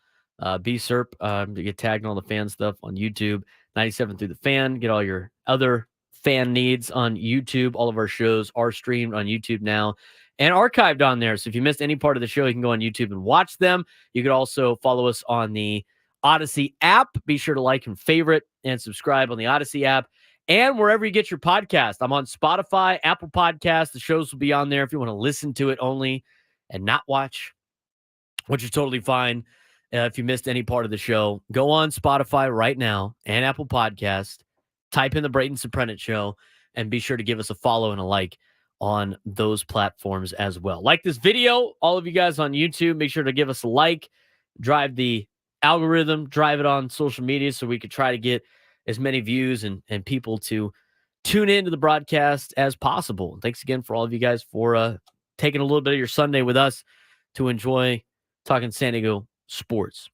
[SPEAKER 3] BSURP. You get tagged on all the fan stuff on YouTube. 97 through the Fan. Get all your other fan needs on YouTube. All of our shows are streamed on YouTube now and archived on there. So if you missed any part of the show, you can go on YouTube and watch them. You could also follow us on the Odyssey app. Be sure to like and favorite and subscribe on the Odyssey app and wherever you get your podcast. I'm on Spotify, Apple Podcasts. The shows will be on there if you want to listen to it only and not watch, which is totally fine. If you missed any part of the show, go on Spotify right now and Apple Podcast, type in the Braden Surprenant Show, and be sure to give us a follow and a like on those platforms as well. Like this video, all of you guys on YouTube, make sure to give us a like, drive the algorithm, drive it on social media so we could try to get as many views and people to tune into the broadcast as possible. Thanks again for all of you guys for taking a little bit of your Sunday with us to enjoy talking San Diego sports.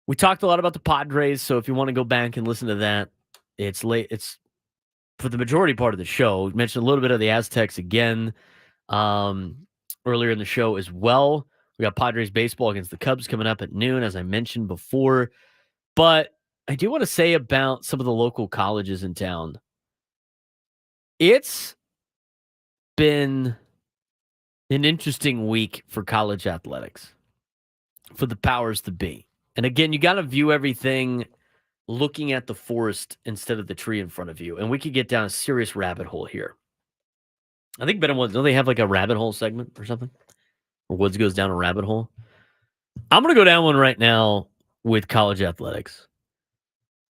[SPEAKER 3] We talked a lot about the Padres, so if you want to go back and listen to that, it's late. It's for the majority part of the show. We mentioned a little bit of the Aztecs again earlier in the show as well. We got Padres baseball against the Cubs coming up at noon, as I mentioned before. But I do want to say about some of the local colleges in town. It's been an interesting week for college athletics, for the powers to be. And again, you got to view everything looking at the forest instead of the tree in front of you. And we could get down a serious rabbit hole here. I think Ben and Woods, don't they have like a rabbit hole segment or something? Or Woods goes down a rabbit hole? I'm going to go down one right now with college athletics.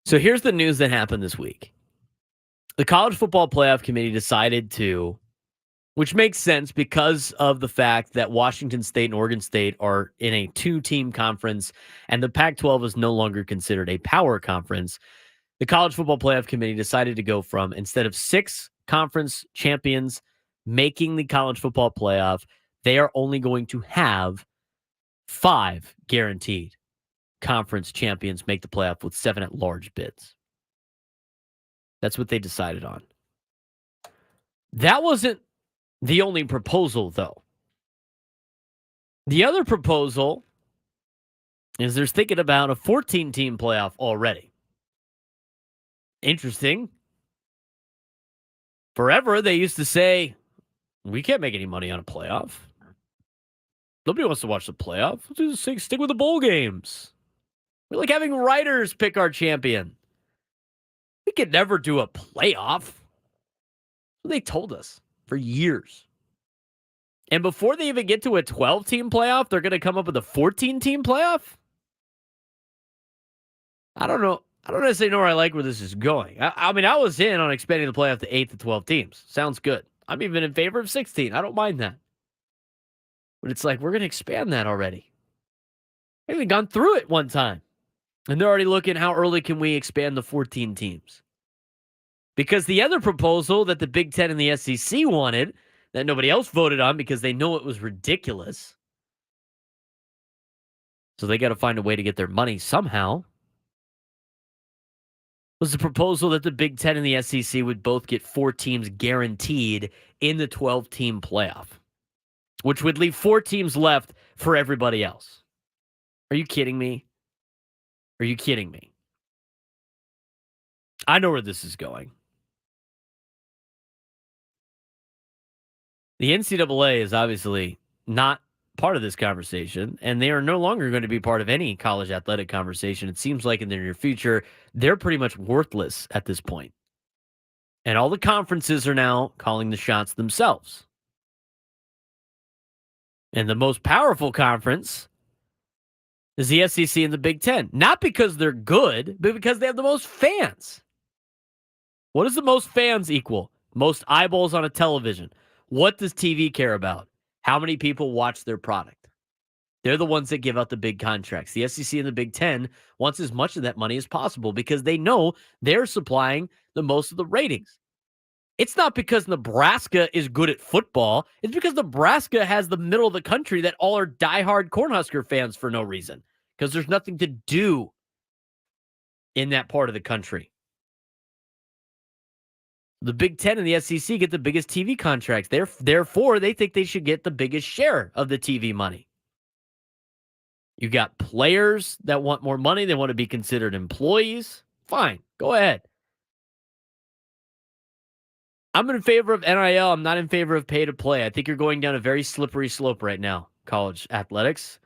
[SPEAKER 3] So here's the news that happened this week. The College Football Playoff Committee decided to, which makes sense because of the fact that Washington State and Oregon State are in a 2-team conference and the Pac-12 is no longer considered a power conference. The College Football Playoff Committee decided to go from, instead of 6 conference champions making the College Football Playoff, they are only going to have 5 guaranteed conference champions make the playoff with 7 at-large bids. That's what they decided on. That wasn't the only proposal, though. The other proposal is there's thinking about a 14-team playoff already. Interesting. Forever, they used to say, we can't make any money on a playoff. Nobody wants to watch the playoff. Let's just stick with the bowl games. We like having writers pick our champion. We could never do a playoff. They told us for years. And before they even get to a 12-team playoff, they're going to come up with a 14-team playoff? I don't know. I don't necessarily know where I like where this is going. I mean, I was in on expanding the playoff to 8 to 12 teams. Sounds good. I'm even in favor of 16. I don't mind that. But it's like, we're going to expand that already. We've even gone through it one time. And they're already looking how early can we expand the 14 teams. Because the other proposal that the Big Ten and the SEC wanted, that nobody else voted on because they know it was ridiculous. So they got to find a way to get their money somehow. Was the proposal that the Big Ten and the SEC would both get 4 teams guaranteed in the 12-team playoff, which would leave 4 teams left for everybody else. Are you kidding me? Are you kidding me? I know where this is going. The NCAA is obviously not part of this conversation, and they are no longer going to be part of any college athletic conversation. It seems like in the near future, they're pretty much worthless at this point. And all the conferences are now calling the shots themselves. And the most powerful conference is the SEC and the Big Ten. Not because they're good, but because they have the most fans. What does the most fans equal? Most eyeballs on a television. What does TV care about? How many people watch their product? They're the ones that give out the big contracts. The SEC and the Big Ten wants as much of that money as possible because they know they're supplying the most of the ratings. It's not because Nebraska is good at football. It's because Nebraska has the middle of the country that all are diehard Cornhusker fans for no reason because there's nothing to do in that part of the country. The Big Ten and the SEC get the biggest TV contracts. Therefore, they think they should get the biggest share of the TV money. You got players that want more money. They want to be considered employees. Fine, go ahead. I'm in favor of NIL. I'm not in favor of pay to play. I think you're going down a very slippery slope right now, college athletics.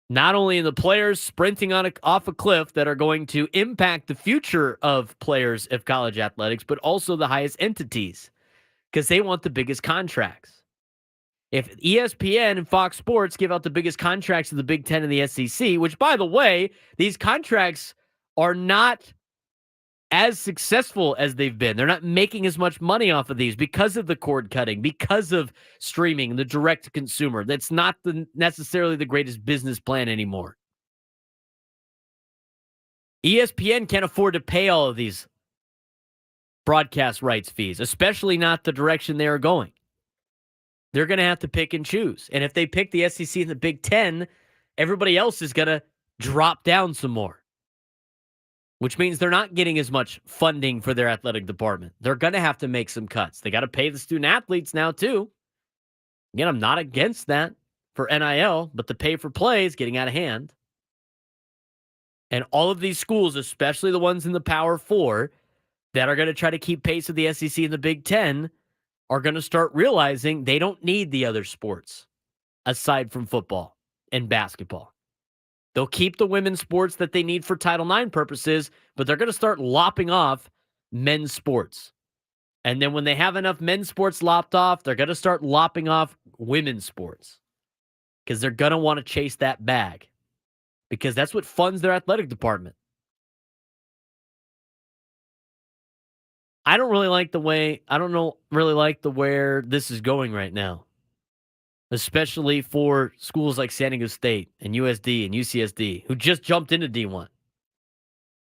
[SPEAKER 3] Not only in the players sprinting off a cliff that are going to impact the future of players of college athletics, but also the highest entities because they want the biggest contracts. If ESPN and Fox Sports give out the biggest contracts of the Big Ten and the SEC, which, by the way, these contracts are not as successful as they've been. They're not making as much money off of these because of the cord cutting, because of streaming, the direct to consumer. That's not necessarily the greatest business plan anymore. ESPN can't afford to pay all of these broadcast rights fees, especially not the direction they are going. They're going to have to pick and choose. And if they pick the SEC and the Big Ten, everybody else is going to drop down some more, which means they're not getting as much funding for their athletic department. They're going to have to make some cuts. They got to pay the student athletes now, too. Again, I'm not against that for NIL, but the pay for play is getting out of hand. And all of these schools, especially the ones in the Power Four, that are going to try to keep pace with the SEC and the Big Ten, are going to start realizing they don't need the other sports aside from football and basketball. They'll keep the women's sports that they need for Title IX purposes, but they're going to start lopping off men's sports. And then when they have enough men's sports lopped off, they're going to start lopping off women's sports because they're going to want to chase that bag because that's what funds their athletic department. I don't really like the way where this is going right now, especially for schools like San Diego State and USD and UCSD, who just jumped into D1.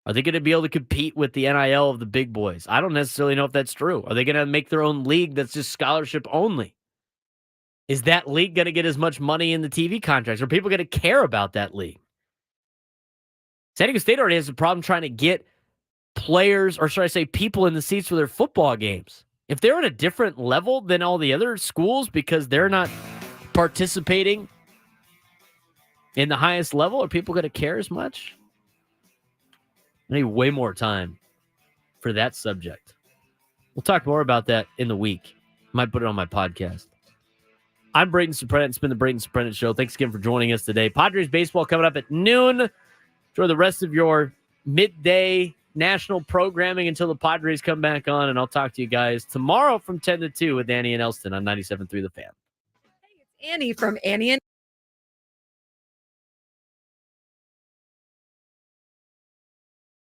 [SPEAKER 3] Are they going to be able to compete with the NIL of the big boys? I don't necessarily know if that's true. Are they going to make their own league that's just scholarship only? Is that league going to get as much money in the TV contracts? Are people going to care about that league? San Diego State already has a problem trying to get players, or should I say people in the seats for their football games. If they're at a different level than all the other schools because they're not participating in the highest level, are people going to care as much? I need way more time for that subject. We'll talk more about that in the week. Might put it on my podcast. I'm Braden Surprenant. It's been the Braden Surprenant Show. Thanks again for joining us today. Padres baseball coming up at noon. Enjoy the rest of your midday national programming until the Padres come back on, and I'll talk to you guys tomorrow from 10 to 2 with Annie and Elston on 97.3 The Fan.
[SPEAKER 7] Hey, it's Annie from Annie and